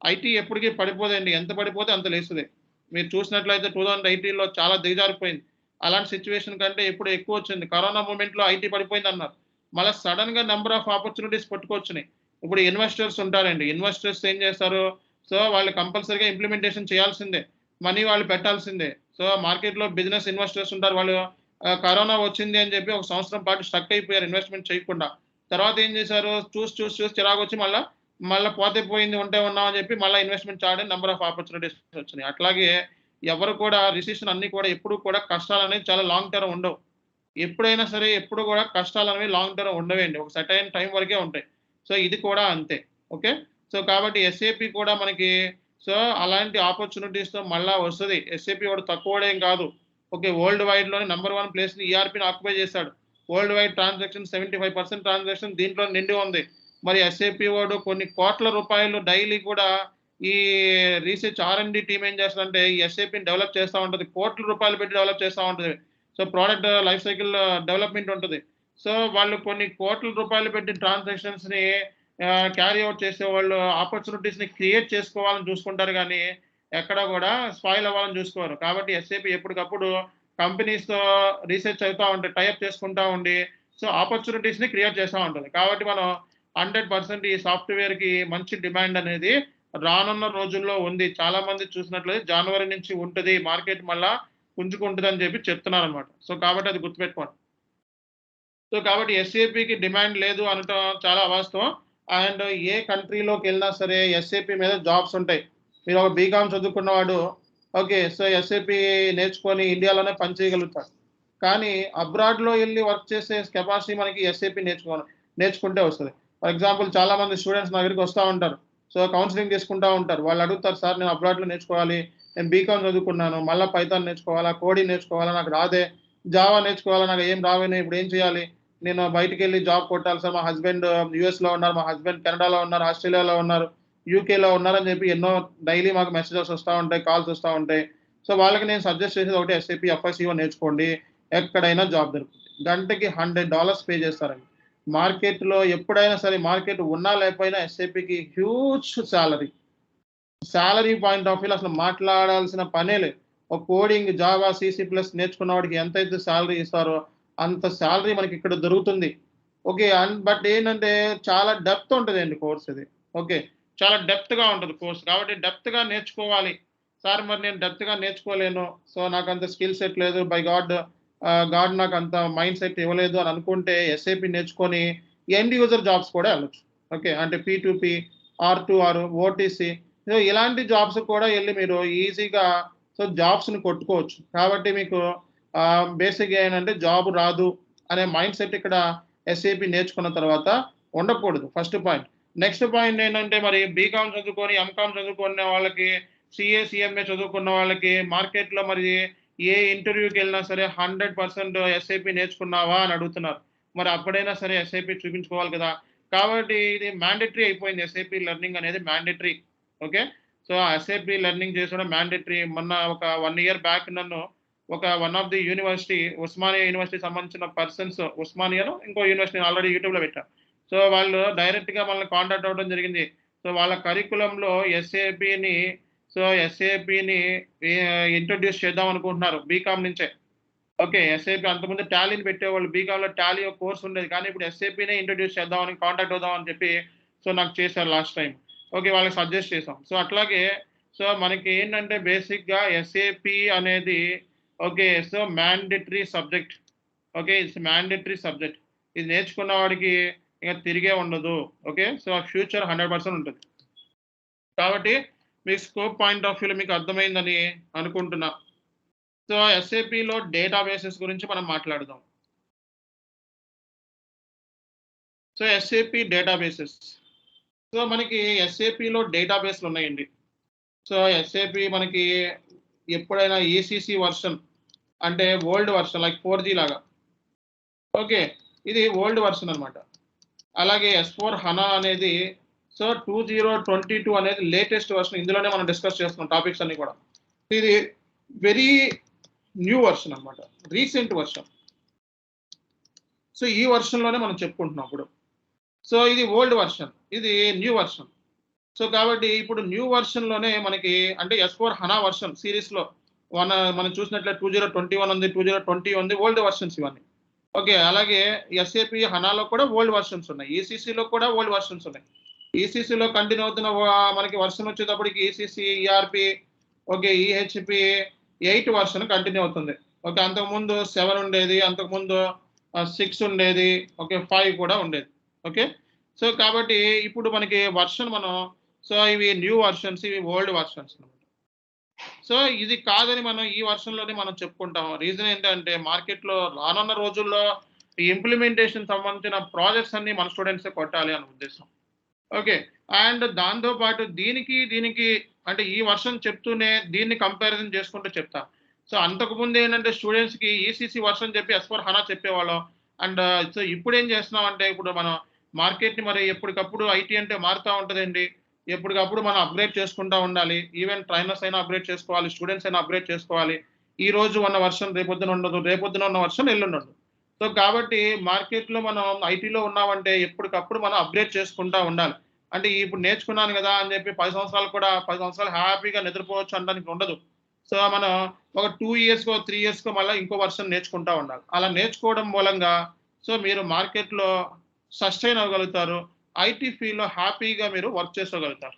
ఐటీ ఎప్పటికి పడిపోదండి. ఎంత పడిపోతే అంత లేస్తది. మీరు చూసినట్లయితే 2018లో చాలా దిగజారిపోయింది. అలాంటి సిట్యుయేషన్ కంటే ఇప్పుడు ఎక్కువొచ్చింది. కరోనా మూమెంట్‌లో ఐటీ పడిపోయిందన్నారు. మళ్ళా సడెన్‌గా నంబర్ ఆఫ్ ఆపర్చునిటీస్ పుట్టుకొచ్చినాయి. ఇప్పుడు ఇన్వెస్టర్స్ ఉంటారండి. ఇన్వెస్టర్స్ ఏం చేస్తారు? సో, వాళ్ళు కంపల్సరీగా ఇంప్లిమెంటేషన్ చేయాల్సిందే. మనీ వాళ్ళు పెట్టాల్సిందే. సో, మార్కెట్‌లో బిజినెస్ ఇన్వెస్టర్స్ ఉంటారు. వాళ్ళు కరోనా వచ్చింది అని చెప్పి ఒక సంవత్సరం పాటు స్టక్ అయిపోయారు ఇన్వెస్ట్‌మెంట్ చేయకుండా. తర్వాత ఏం చేశారు? చూసి చిరాకొచ్చి మళ్ళా పోతే పోయింది ఉంటే ఉన్నాం అని చెప్పి మళ్ళా ఇన్వెస్ట్‌మెంట్ చేయడం నంబర్ ఆఫ్ ఆపర్చునిటీస్ వచ్చినాయి. అట్లాగే ఎవరు కూడా రిసిషన్ అన్నీ కూడా ఎప్పుడు కూడా కష్టాలనేవి చాలా లాంగ్ టర్మ్ ఉండవు. ఎప్పుడైనా సరే ఎప్పుడు కూడా కష్టాలనేవి లాంగ్ టర్మ్ ఉండవండి. ఒక సెర్టైన్ టైమ్ వరకే ఉంటాయి. సో, ఇది కూడా అంతే. ఓకే. సో, కాబట్టి ఎస్ఏపీ కూడా మనకి సో, అలాంటి ఆపర్చునిటీస్‌తో మళ్ళా వస్తది. ఎస్ఏపీ వాడు తక్కువోడేం కాదు. ఓకే. వరల్డ్ వైడ్‌లోనే నంబర్ 1 ప్లేస్‌ని ఈఆర్‌పీని ఆక్యుపై చేశాడు. వరల్డ్ వైడ్ ట్రాన్సాక్షన్ 75% ట్రాన్సాక్షన్ దీంట్లో నిండి ఉంది. మరి ఎస్ఏపీ వాడు కొన్ని కోట్ల రూపాయలు డైలీ కూడా ఈ రీసెర్చ్ ఆర్&డి టీమ్ ఏం చేస్తదంటే ఈ ఎస్ఏపీని డెవలప్ చేస్తా ఉంటది. కోట్ల రూపాయలు పెట్టి డెవలప్ చేస్తా ఉంటది. So, product life cycle development ఉంటది. సో, వాళ్ళు కొన్ని కోట్ల రూపాయలు పెట్టి ట్రాన్సాక్షన్స్‌ని క్యారీ ఔట్ చేసేవాళ్ళు ఆపర్చునిటీస్‌ని క్రియేట్ చేసుకోవాలని చూసుకుంటారు గానీ, ఎక్కడ గూడా స్పాయిల్ అవ్వాలని చూసుకోరు. కాబట్టి ఎస్ఏపీ ఎప్పటికప్పుడు కంపెనీస్‌తో రీసెర్చ్ అవుతా ఉంటే టై అప్ చేసుకుంటా ఉండి, సో, ఆపర్చునిటీస్‌ని క్రియేట్ చేస్తా ఉంటది. కాబట్టి మనం 100% ఈ సాఫ్ట్‌వేర్‌కి మంచి డిమాండ్ అనేది రానున్న రోజుల్లో ఉంది. చాలా మంది చూసినట్లయితే జనవరి నుంచి ఉంటది. మార్కెట్ మళ్ళా పుంజుకుంటదని చెప్పి చెప్తున్నారనమాట. సో, కాబట్టి అది గుర్తుపెట్టుకోండి. సో, కాబట్టి ఎస్ఏపీకి డిమాండ్ లేదు అనటం చాలా అవాస్తవం. అండ్ ఏ కంట్రీలోకెళ్ళినా సరే ఎస్ఏపీ మీద జాబ్స్ ఉంటాయి. మీరు ఒక బీకామ్ చదువుకున్నవాడు ఓకే. సో, ఎస్ఏపీ నేర్చుకొని ఇండియాలోనే పని చేయగలుగుతాడు. కానీ అబ్రాడ్‌లో ఎళ్లి వర్క్ చేసే కెపాసిటీ మనకి ఎస్ఏపీ నేర్చుకుంటే వస్తది. ఫర్ ఎగ్జాంపుల్ చాలా మంది స్టూడెంట్స్ నా దగ్గరికి వస్తా ఉంటారు. సో, కౌన్సెలింగ్ తీసుకుంటా ఉంటారు. వాళ్ళు అడుగుతారు, "సార్ నేను అబ్రాడ్‌లో నేర్చుకోవాలి. నేను బీకామ్ చదువుకున్నాను. మళ్ళా పైథాన్ నేర్చుకోవాలా? కోడింగ్ నేర్చుకోవాలా? నాకు రాదే. జావా నేర్చుకోవాలా? నాకు ఏం రావు. నేను ఇప్పుడు ఏం చేయాలి? నేను బయటికెళ్ళి జాబ్ కొట్టాలి సార్. మా హస్బెండ్ యూఎస్‌లో ఉన్నారు. మా హస్బెండ్ కెనడాలో ఉన్నారు. ఆస్ట్రేలియాలో ఉన్నారు. యూకేలో ఉన్నారని చెప్పి ఎన్నో డైలీ మాకు మెసేజెస్ వస్తా ఉంటాయి. కాల్స్ వస్తా ఉంటాయి. సో, వాళ్ళకి నేను సజెస్ట్ చేసేది ఒకటే ఎస్ఏపీ, ఎఫ్ఐసీఓ నేర్చుకోండి. ఎక్కడైనా జాబ్ దొరుకుతుంది. గంటకి $100 పే చేస్తారండి. మార్కెట్‌లో ఎప్పుడైనా సరే మార్కెట్ ఉన్నా లేకపోయినా ఎస్ఏపీకి huge salary. Salary point of వ్యూలో అసలు మాట్లాడాల్సిన పనే లేదు. ఒక కోడింగ్, జావా, సీసీ ప్లస్ నేర్చుకున్న వాడికి ఎంతైతే సాలరీ ఇస్తారో, అంత సాలరీ మనకిక్కడ దొరుకుతుంది. ఓకే. బట్ ఏంటంటే చాలా డెప్త్ ఉంటదండి కోర్స్ ఇది. ఓకే. చాలా డెప్త్‌గా ఉంటది కోర్స్. కాబట్టి డెప్త్‌గా నేర్చుకోవాలి. సార్ మరి నేను డెప్త్‌గా నేర్చుకోలేను. సో, నాకంత స్కిల్ సెట్ లేదు. బై గాడ్ నాకంత మైండ్ సెట్ ఇవ్వలేదు అని అనుకుంటే ఎస్ఏపీ నేర్చుకొని ఎండ్ యూజర్ జాబ్స్ కూడా ఎళ్ళొచ్చు. ఓకే. అంటే పీ2పీ, ఆర్2ఆర్, ఓటీసీ సో, ఇలాంటి జాబ్స్ కూడా ఎళ్లి మీరు ఈజీగా సో, జాబ్స్‌ని కొట్టుకోవచ్చు. కాబట్టి మీకు బేసిక్‌గా ఏంటంటే జాబ్ రాదు అనే మైండ్ సెట్ ఇక్కడ ఎస్ఏపీ నేర్చుకున్న తర్వాత ఉండకూడదు ఫస్ట్ పాయింట్. నెక్స్ట్ పాయింట్ ఏంటంటే మరి బీకామ్ చదువుకొని, ఎంకామ్ చదువుకున్న వాళ్ళకి, సీఏ, సీఎంఏ చదువుకున్న వాళ్ళకి మార్కెట్‌లో మరి ఏ ఇంటర్వ్యూకెళ్ళినా సరే 100% ఎస్ఏపీ నేర్చుకున్నావా అని అడుగుతున్నారు. మరి అప్పుడైనా సరే ఎస్ఏపీ చూపించుకోవాలి కదా! కాబట్టి ఇది మ్యాండేటరీ అయిపోయింది. ఎస్ఏపీ లెర్నింగ్ అనేది మ్యాండేటరీ. ఓకే. సో, ఆ ఎస్ఏపీ లెర్నింగ్ చేసుకోవడం మ్యాండేటరీ. మొన్న ఒక 1 ఇయర్ బ్యాక్ నన్ను one of the university Osmania యూనివర్సిటీకి సంబంధించిన పర్సన్స్ ఉస్మానియానో ఇంకో యూనివర్సిటీ నేను ఆల్రెడీ యూట్యూబ్‌లో పెట్టా. సో, వాళ్ళు డైరెక్ట్‌గా మనల్ని కాంటాక్ట్ అవ్వడం జరిగింది. సో, వాళ్ళ కరిక్యులమ్‌లో ఎస్ఏపీని సో ఎస్ఏపిని ఇంట్రడ్యూస్ చేద్దాం అనుకుంటున్నారు బీకామ్ నుంచే. ఓకే. ఎస్ఏపి అంతకుముందు టాలీని పెట్టేవాళ్ళు. బీకామ్‌లో టాలీ ఒక కోర్స్ ఉండేది. కానీ ఇప్పుడు ఎస్ఏపినే ఇంట్రడ్యూస్ చేద్దామని కాంటాక్ట్ అవుదాం అని చెప్పి సో నాకు చేశారు లాస్ట్ టైమ్. ఓకే. వాళ్ళకి సజెస్ట్ చేసాం. సో అట్లాగే సో మనకి ఏంటంటే బేసిక్‌గా ఎస్ఏపి అనేది okay. So mandatory subject. Okay. It's mandatory subject. ఇది నేర్చుకున్న వాడికి ఇక తిరిగే ఉండదు. ఓకే. సో ఫ్యూచర్ 100% ఉంటది. కాబట్టి మీ స్కోప్ పాయింట్ ఆఫ్ వ్యూలో మీకు అర్థమైందని అనుకుంటున్నా. సో ఎస్ఏపిలో డేటాబేసెస్ గురించి మనం మాట్లాడదాం. So SAP databases. సో మనకి ఎస్ఏపిలో డేటాబేస్‌లు ఉన్నాయండి. సో ఎస్ఏపి మనకి ఎప్పుడైనా ఈసీసీ వర్షన్ అంటే ఓల్డ్ వర్షన్ లైక్ 4జీ లాగా. ఓకే. ఇది ఓల్డ్ వర్షన్ అన్నమాట. అలాగే ఎస్4 హనా అనేది సో 2022 అనేది లేటెస్ట్ వర్షన్. ఇందులోనే మనం డిస్కస్ చేస్తున్నాం టాపిక్స్ అన్నీ కూడా. ఇది వెరీ న్యూ వర్షన్ అన్నమాట. Recent version. సో ఈ వర్షన్‌లోనే మనం చెప్పుకుంటున్నాం ఇప్పుడు. సో ఇది ఓల్డ్ వర్షన్. ఇది న్యూ వర్షన్. సో కాబట్టి ఇప్పుడు న్యూ వర్షన్‌లోనే మనకి అంటే ఎస్4 హనా వర్షన్ సీరీస్‌లో మనం చూసినట్లయితే 2021 ఉంది, 2020 ఉంది. ఓల్డ్ వర్షన్స్ ఇవన్నీ. ఓకే. అలాగే ఎస్ఏపి హనాలో కూడా ఓల్డ్ వర్షన్స్ ఉన్నాయి. ఈసీసీలో కూడా ఓల్డ్ వర్షన్స్ ఉన్నాయి. ఈసీసీలో కంటిన్యూ అవుతున్న మనకి వర్షన్ వచ్చేటప్పటికి ECC, ERP, okay. EHP 8 version continue అవుతుంది. ఓకే. అంతకుముందు 7 ఉండేది. అంతకుముందు 6 ఉండేది. ఓకే. 5 కూడా ఉండేది. ఓకే. సో కాబట్టి ఇప్పుడు మనకి వర్షన్ మనం సో ఇవి న్యూ వర్షన్స్, ఇవి ఓల్డ్ వర్షన్స్ అన్నమాట. సో ఇది కాదని మనం ఈ వర్షన్‌లోనే మనం చెప్పుకుంటాం. రీజన్ ఏంటంటే మార్కెట్‌లో రానున్న రోజుల్లో ఈ ఇంప్లిమెంటేషన్ సంబంధించిన ప్రాజెక్ట్స్ అన్నీ మన స్టూడెంట్సే కొట్టాలి అనే ఉద్దేశం. ఓకే. అండ్ దాంతో పాటు దీనికి అంటే ఈ వర్షన్ చెప్తూనే దీన్ని కంపారిజన్ చేసుకుంటూ చెప్తా. సో అంతకుముందు ఏంటంటే స్టూడెంట్స్‌కి ఈసీసీ వర్షన్ చెప్పి ఎస్4 హనా చెప్పేవాళ్ళం. అండ్ సో ఇప్పుడేం చేస్తున్నామంటే ఇప్పుడు మనం మార్కెట్‌ని మరి ఎప్పటికప్పుడు ఐటీ అంటే మారుతా ఉంటదండి. ఎప్పటికప్పుడు మనం అప్‌గ్రేడ్ చేసుకుంటా ఉండాలి. ఈవెన్ ట్రైనర్స్ అయినా అప్‌గ్రేడ్ చేసుకోవాలి. స్టూడెంట్స్ అయినా అప్‌గ్రేడ్ చేసుకోవాలి. ఈ రోజు ఉన్న వర్షన్ రేపొద్దున ఉండదు. రేపొద్దున ఉన్న వర్షన్ ఎల్లుండి ఉండదు. సో కాబట్టి మార్కెట్‌లో మనం ఐటీలో ఉన్నామంటే ఎప్పటికప్పుడు మనం అప్‌గ్రేడ్ చేసుకుంటా ఉండాలి. అంటే ఇప్పుడు నేర్చుకున్నాను గదా! అని జెప్పి 10 సంవత్సరాలు కూడా 10 సంవత్సరాలు హ్యాపీగా నిద్రపోవచ్చు అనడానికి ఉండదు. సో మనం ఒక 2 ఇయర్స్‌కో, 3 ఇయర్స్‌కో మళ్ళా ఇంకో వర్షన్ నేర్చుకుంటా ఉండాలి. అలా నేర్చుకోవడం మూలంగా సో మీరు మార్కెట్‌లో సస్టైన్ అవ్వగలుగుతారు. ఐటీ ఫీల్డ్‌లో హ్యాపీగా మీరు వర్క్ చేసుకోగలుగుతారు.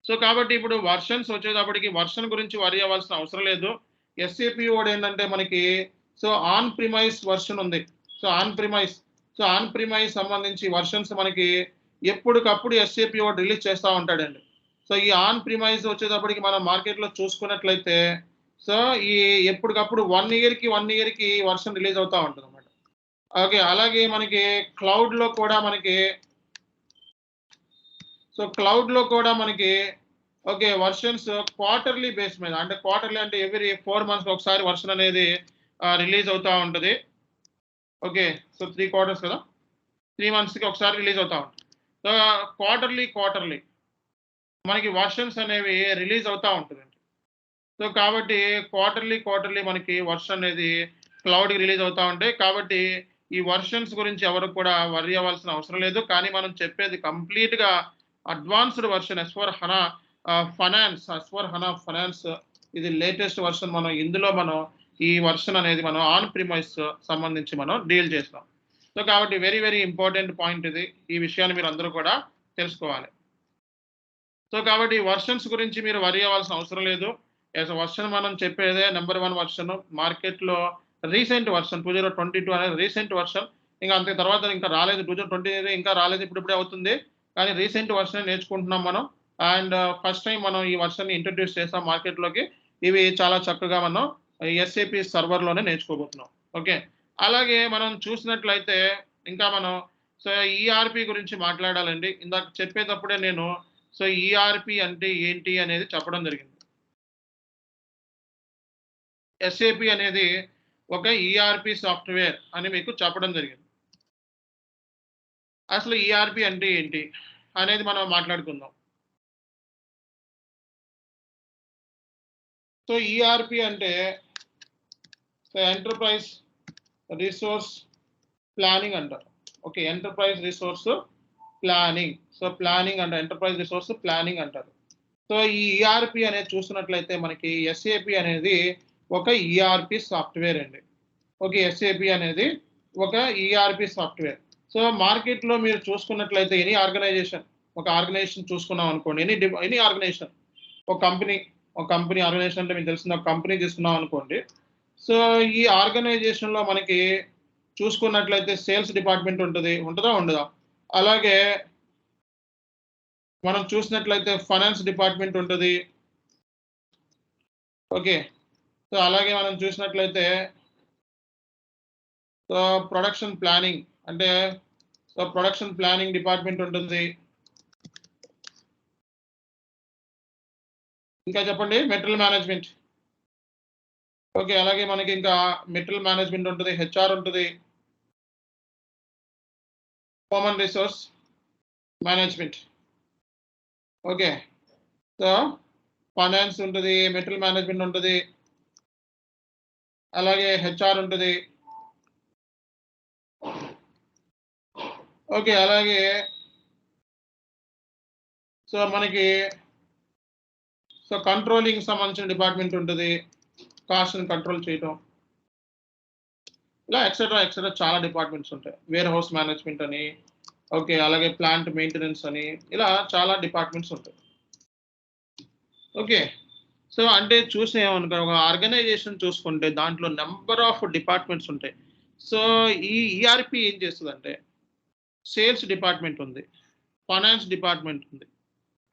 సో కాబట్టి ఇప్పుడు వర్షన్స్ వచ్చేటప్పటికి వర్షన్ గురించి వర్రీ అవ్వాల్సిన అవసరం లేదు. ఎస్ఏపి ఓడేంటంటే మనకి సో ఆన్ ప్రిమైస్ వర్షన్ ఉంది. సో ఆన్ ప్రిమైస్ సంబంధించి వర్షన్స్ మనకి ఎప్పటికప్పుడు ఎస్ఏపి ఓడ్ రిలీజ్ చేస్తా ఉంటాడండి. సో ఈ ఆన్ ప్రిమైస్ వచ్చేటప్పటికి మనం మార్కెట్‌లో చూసుకున్నట్లయితే సో ఈ ఎప్పటికప్పుడు 1 ఇయర్‌కి వర్షన్ రిలీజ్ అవుతా ఉంటదన్నమాట. ఓకే. అలాగే మనకి క్లౌడ్‌లో కూడా మనకి సో క్లౌడ్‌లో కూడా మనకి ఓకే. వర్షన్స్ క్వార్టర్లీ బేస్ మీద అంటే క్వార్టర్లీ అంటే ఎవ్రీ 4 మంత్స్‌కి ఒకసారి వర్షన్ అనేది రిలీజ్ అవుతా ఉంటది. ఓకే. సో 3 క్వార్టర్స్ కదా! 3 మంత్స్‌కి ఒకసారి రిలీజ్ అవుతా ఉంటది. సో క్వార్టర్లీ మనకి వర్షన్స్ అనేవి రిలీజ్ అవుతా ఉంటదండి. సో కాబట్టి క్వార్టర్లీ మనకి వర్షన్ అనేది క్లౌడ్‌కి రిలీజ్ అవుతా ఉంటాయి. కాబట్టి ఈ వర్షన్స్ గురించి ఎవరు కూడా వర్రీ అవ్వాల్సిన అవసరం లేదు. కానీ మనం చెప్పేది కంప్లీట్‌గా అడ్వాన్స్‌డ్ వర్షన్ ఎస్4 హనా ఎస్4 హనా ఫైనాన్స్ ఇది లేటెస్ట్ వర్షన్ ఇందులో మనం ఈ వర్షన్ అనేది మనం ఆన్ ప్రిమైస్ సంబంధించి మనం డీల్ చేస్తాం. సో కాబట్టి వెరీ ఇంపార్టెంట్ పాయింట్ ఇది. ఈ విషయాన్ని మీరందరూ కూడా తెలుసుకోవాలి. సో కాబట్టి వర్షన్స్ గురించి మీరు వర్రీ అవ్వాల్సిన అవసరం లేదు. యాస్ ఎ వర్షన్ మనం చెప్పేదే నంబర్ 1 వర్షన్ మార్కెట్‌లో రీసెంట్ వర్షన్ 2022 అనేది రీసెంట్ వర్షన్. ఇంక అంతే తర్వాత ఇంకా రాలేదు. 2020 ఇంకా రాలేదు. ఇప్పుడిప్పుడే అవుతుంది. కానీ రీసెంట్ వర్షనే నేర్చుకుంటున్నాం మనం. అండ్ ఫస్ట్ టైమ్ మనం ఈ వర్షన్‌ని ఇంట్రొడ్యూస్ చేసాం మార్కెట్‌లోకి. ఇవి చాలా చక్కగా మనం ఎస్ఏపి సర్వర్‌లోనే నేర్చుకోబోతున్నాం. ఓకే. అలాగే మనం చూసినట్లయితే ఇంకా మనం సో ఈఆర్‌పి గురించి మాట్లాడాలండి. ఇందాక చెప్పేటప్పుడే నేను సో ఈఆర్‌పి అంటే ఏంటి అనేది చెప్పడం జరిగింది. ఎస్ఏపి అనేది ఒక ఈఆర్‌పి సాఫ్ట్‌వేర్ అని మీకు చెప్పడం జరిగింది. అసలు ఈఆర్‌పి అంటే ఏంటి? అనేది మనం మాట్లాడుకుందాం. సో ఈఆర్‌పి అంటే ఎంటర్‌ప్రైజ్ రిసోర్స్ ప్లానింగ్ అంటారు. Okay. Enterprise resource planning. So planning అంటే ఎంటర్‌ప్రైజ్ రిసోర్స్ ప్లానింగ్ అంటారు. సో ఈ ఈఆర్పి అనేది చూస్తున్నట్లయితే మనకి ఎస్ఏపి అనేది ఒక ఈఆర్పి సాఫ్ట్వేర్ అండి. ఓకే, ఎస్ఏపి అనేది ఒక ఈఆర్పి సాఫ్ట్వేర్. సో మార్కెట్లో మీరు చూసుకున్నట్లయితే ఎనీ ఆర్గనైజేషన్, ఒక ఆర్గనైజేషన్ చూసుకున్నాం అనుకోండి, ఎనీ ఆర్గనైజేషన్, ఒక కంపెనీ ఆర్గనైజేషన్ అంటే మీకు తెలిసిన ఒక కంపెనీ తీసుకున్నాం అనుకోండి. సో ఈ ఆర్గనైజేషన్లో మనకి చూసుకున్నట్లయితే సేల్స్ డిపార్ట్మెంట్ ఉంటుంది, ఉంటుందా ఉండదా? అలాగే మనం చూసినట్లయితే ఫైనాన్స్ డిపార్ట్మెంట్ ఉంటుంది. ఓకే, సో అలాగే మనం చూసినట్లయితే సో ప్రొడక్షన్ ప్లానింగ్ అంటే సో ప్రొడక్షన్ ప్లానింగ్ డిపార్ట్మెంట్ ఉంటుంది. ఇంకా చెప్పండి, మెటీరియల్ మేనేజ్మెంట్. ఓకే, అలాగే మనకి ఇంకా మెటీరియల్ మేనేజ్మెంట్ ఉంటుంది, హెచ్ఆర్ ఉంటుంది, human resource management. Okay, so finance ఉంటుంది, మెటీరియల్ మేనేజ్మెంట్ ఉంటుంది, అలాగే హెచ్ఆర్ ఉంటుంది. ఓకే, అలాగే సో మనకి సో కంట్రోలింగ్ సంబంధించిన డిపార్ట్మెంట్ ఉంటుంది, కాస్ట్ని కంట్రోల్ చేయటం, ఇలా ఎక్సెట్రా చాలా డిపార్ట్మెంట్స్ ఉంటాయి. వేర్ హౌస్ మేనేజ్మెంట్ అని, ఓకే, అలాగే ప్లాంట్ మెయింటెనెన్స్ అని, ఇలా చాలా డిపార్ట్మెంట్స్ ఉంటాయి. ఓకే, సో అంటే చూసేమనుకో ఒక ఆర్గనైజేషన్ చూసుకుంటే దాంట్లో నెంబర్ ఆఫ్ డిపార్ట్మెంట్స్ ఉంటాయి. సో ఈ ఈఆర్పి ఏం చేస్తుందంటే సేల్స్ డిపార్ట్మెంట్ ఉంది, ఫైనాన్స్ డిపార్ట్మెంట్ ఉంది,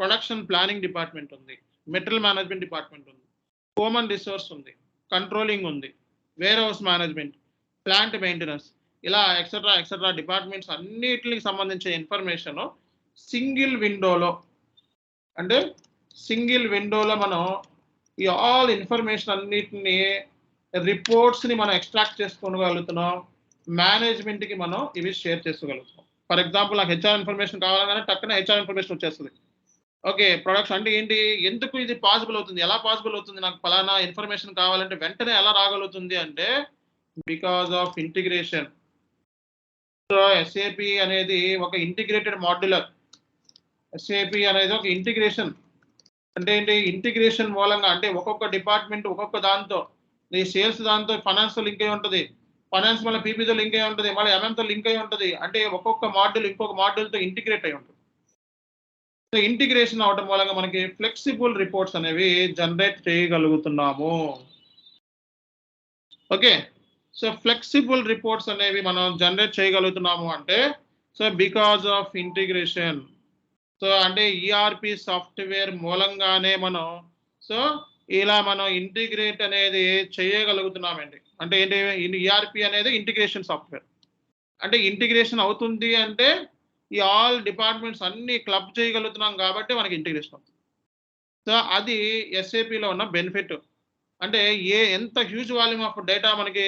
ప్రొడక్షన్ ప్లానింగ్ డిపార్ట్మెంట్ ఉంది, మెటీరియల్ మేనేజ్మెంట్ డిపార్ట్మెంట్ ఉంది, హ్యూమన్ రిసోర్స్ ఉంది, కంట్రోలింగ్ ఉంది, warehouse management, plant maintenance, ఇలా ఎక్సెట్రా డిపార్ట్మెంట్స్ అన్నిటికి సంబంధించిన ఇన్ఫర్మేషన్ సింగిల్ విండోలో మనం ఈ ఆల్ ఇన్ఫర్మేషన్ అన్నిటిని రిపోర్ట్స్ని మనం ఎక్స్ట్రాక్ట్ చేసుకోగలుగుతున్నాం. మేనేజ్మెంట్కి మనం ఇవి షేర్ చేసుకోగలుగుతున్నాం. ఫర్ ఎగ్జాంపుల్ నాకు హెచ్ఆర్ ఇన్ఫర్మేషన్ కావాలనే టక్కున హెచ్ఆర్ ఇన్ఫర్మేషన్ వచ్చేస్తుంది. ఓకే, ప్రొడక్షన్ అంటే ఏంటి, ఎందుకు ఇది పాసిబుల్ అవుతుంది, ఎలా పాసిబుల్ అవుతుంది, నాకు ఫలానా ఇన్ఫర్మేషన్ కావాలంటే వెంటనే ఎలా రాగలుగుతుంది అంటే because of integration. So SAP అనేది ఒక ఇంటిగ్రేటెడ్ మాడ్యులర్. ఎస్ఏపి అనేది ఒక ఇంటిగ్రేషన్ అంటే ఏంటి, ఇంటిగ్రేషన్ మూలంగా అంటే ఒక్కొక్క డిపార్ట్మెంట్ ఒక్కొక్క దాంతో, ఈ సేల్స్ దాంతో ఫైనాన్స్తో లింక్ అయి ఉంటుంది, ఫైనాన్స్ మళ్ళీ పీపీతో లింక్ అయి ఉంటుంది, మళ్ళీ ఎంఎంతో లింక్ అయి ఉంటుంది. అంటే ఒక్కొక్క మాడ్యూల్ ఇంకొక మాడ్యూల్తో ఇంటిగ్రేట్ అయి ఉంటుంది. సో ఇంటిగ్రేషన్ అవడం మూలంగా మనకి ఫ్లెక్సిబుల్ రిపోర్ట్స్ అనేవి జనరేట్ చేయగలుగుతున్నాము. ఓకే, సో ఫ్లెక్సిబుల్ రిపోర్ట్స్ అనేవి మనం జనరేట్ చేయగలుగుతున్నాము అంటే so because of integration. So అంటే ఈఆర్పి సాఫ్ట్వేర్ మూలంగానే మనం సో ఇలా మనం ఇంటిగ్రేట్ అనేది చేయగలుగుతున్నామండి. అంటే ఏంటి, ఈఆర్పి అనేది ఇంటిగ్రేషన్ సాఫ్ట్వేర్. అంటే ఇంటిగ్రేషన్ అవుతుంది అంటే ఈ ఆల్ డిపార్ట్మెంట్స్ అన్ని క్లబ్ చేయగలుగుతున్నాం కాబట్టి మనకి ఇంటిగ్రేషన్ అవుతుంది. సో అది ఎస్ఏపిలో ఉన్న బెనిఫిట్. అంటే ఎంత హ్యూజ్ వాల్యూమ్ ఆఫ్ డేటా మనకి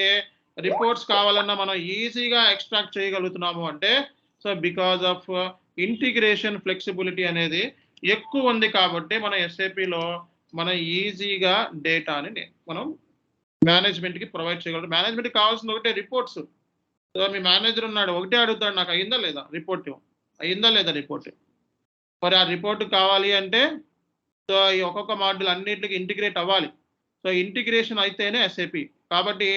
రిపోర్ట్స్ కావాలన్నా మనం ఈజీగా ఎక్స్ట్రాక్ట్ చేయగలుగుతున్నాము అంటే so because of integration flexibility అనేది ఎక్కువ ఉంది కాబట్టి మన ఎస్ఏపిలో మనం ఈజీగా డేటాని మనం మేనేజ్మెంట్కి ప్రొవైడ్ చేయగలరు. మేనేజ్మెంట్కి కావాల్సిన ఒకటే రిపోర్ట్స్. సో మీ మేనేజర్ ఉన్నాడు, ఒకటే అడుగుతాడు, నాకు అయిందా లేదా రిపోర్ట్. మరి ఆ రిపోర్ట్ కావాలి అంటే సో ఈ ఒక్కొక్క మాడ్యూల్ అన్నింటికి ఇంటిగ్రేట్ అవ్వాలి. సో ఇంటిగ్రేషన్ అయితేనే ఎస్ఏపి. కాబట్టి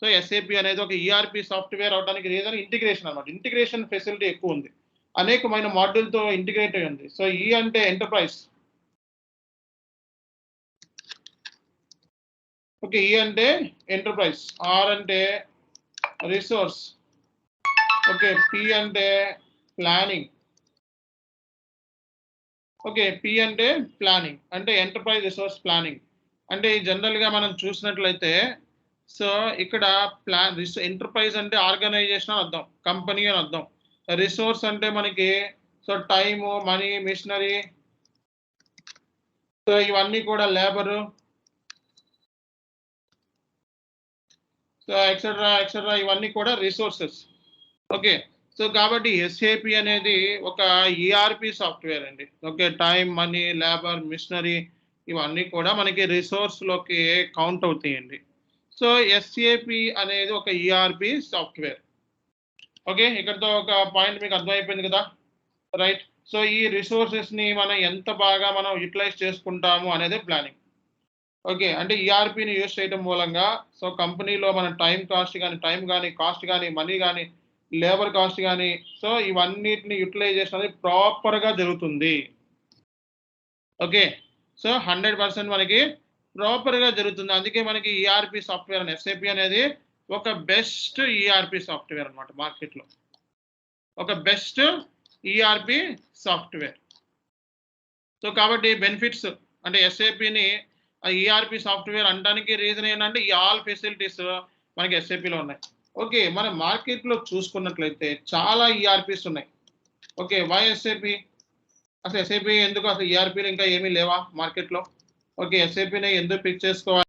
సో ఎస్ఏపి అనేది ఒక ఈఆర్పి సాఫ్ట్వేర్ అవడానికి రీజన్ ఇంటిగ్రేషన్ అనమాట. ఇంటిగ్రేషన్ ఫెసిలిటీ ఎక్కువ ఉంది, అనేకమైన మాడ్యూల్తో ఇంటిగ్రేట్ అయి ఉంది. సో ఈ అంటే ఎంటర్ప్రైజ్, ఓకే, ఈ అంటే ఎంటర్ప్రైజ్, ఆర్ అంటే రిసోర్స్, ఓకే, పి అంటే ప్లానింగ్, ఓకే, పి అంటే ప్లానింగ్ అంటే ఎంటర్ప్రైజ్ రిసోర్స్ ప్లానింగ్. అంటే జనరల్గా మనం చూసినట్లయితే సో ఇక్కడ ఎంటర్ప్రైజ్ అంటే ఆర్గనైజేషన్ అని అర్థం, కంపెనీ అని అర్థం. రిసోర్స్ అంటే మనకి so time, money, machinery, so ఇవన్నీ కూడా లేబరు, సో ఎక్సెట్రా ఇవన్నీ కూడా రిసోర్సెస్. ఓకే, సో కాబట్టి ఎస్ఏపి అనేది ఒక ఈఆర్పి సాఫ్ట్వేర్ అండి. Okay, time, money, labour, machinery ఇవన్నీ కూడా మనకి రిసోర్స్లోకి కౌంట్ అవుతాయండి. సో ఎస్ఏపి అనేది ఒక ఈఆర్పి సాఫ్ట్వేర్. ఓకే, ఇక్కడతో ఒక పాయింట్ మీకు అర్థమైపోయింది కదా, రైట్. సో ఈ రిసోర్సెస్ని మనం ఎంత బాగా మనం యూటిలైజ్ చేసుకుంటాము అనేది ప్లానింగ్. ఓకే. అంటే ఈఆర్‌పిని యూజ్ చేయడం మూలంగా సో కంపెనీలో మన టైమ్ గాని, కాస్ట్ గాని, మనీ గాని, లేబర్ కాస్ట్ గాని సో ఇవన్నిటిని యూటిలైజేషన్ అనేది ప్రాపర్‌గా జరుగుతుంది. ఓకే. సో 100% మనకి ప్రాపర్‌గా జరుగుతుంది. అందుకే మనకి ఈఆర్‌పి సాఫ్ట్‌వేర్ అని ఎస్ఏపి అనేది ఒక బెస్ట్ ఈఆర్‌పి సాఫ్ట్‌వేర్ అన్నమాట మార్కెట్‌లో. ఒక బెస్ట్ ఈఆర్‌పి సాఫ్ట్‌వేర్. సో కాబట్టి బెనిఫిట్స్ అంటే ఎస్ఏపిని ఈఆర్‌పి సాఫ్ట్‌వేర్ అనడానికి రీజన్ ఏంటంటే ఈ ఆల్ ఫెసిలిటీస్ మనకి ఎస్ఏపిలో ఉన్నాయి. ఓకే. మన మార్కెట్‌లో చూసుకున్నట్లయితే చాలా ఈఆర్‌పిస్ ఉన్నాయి. ఓకే. Why SAP? అసలు ఎస్ఏపి ఎందుకు? అసలు ఈఆర్‌పిలు ఇంకా ఏమీ లేవా మార్కెట్‌లో? ఓకే. ఎస్ఏపిని ఎందుకు పిక్ చేసుకోవాలి?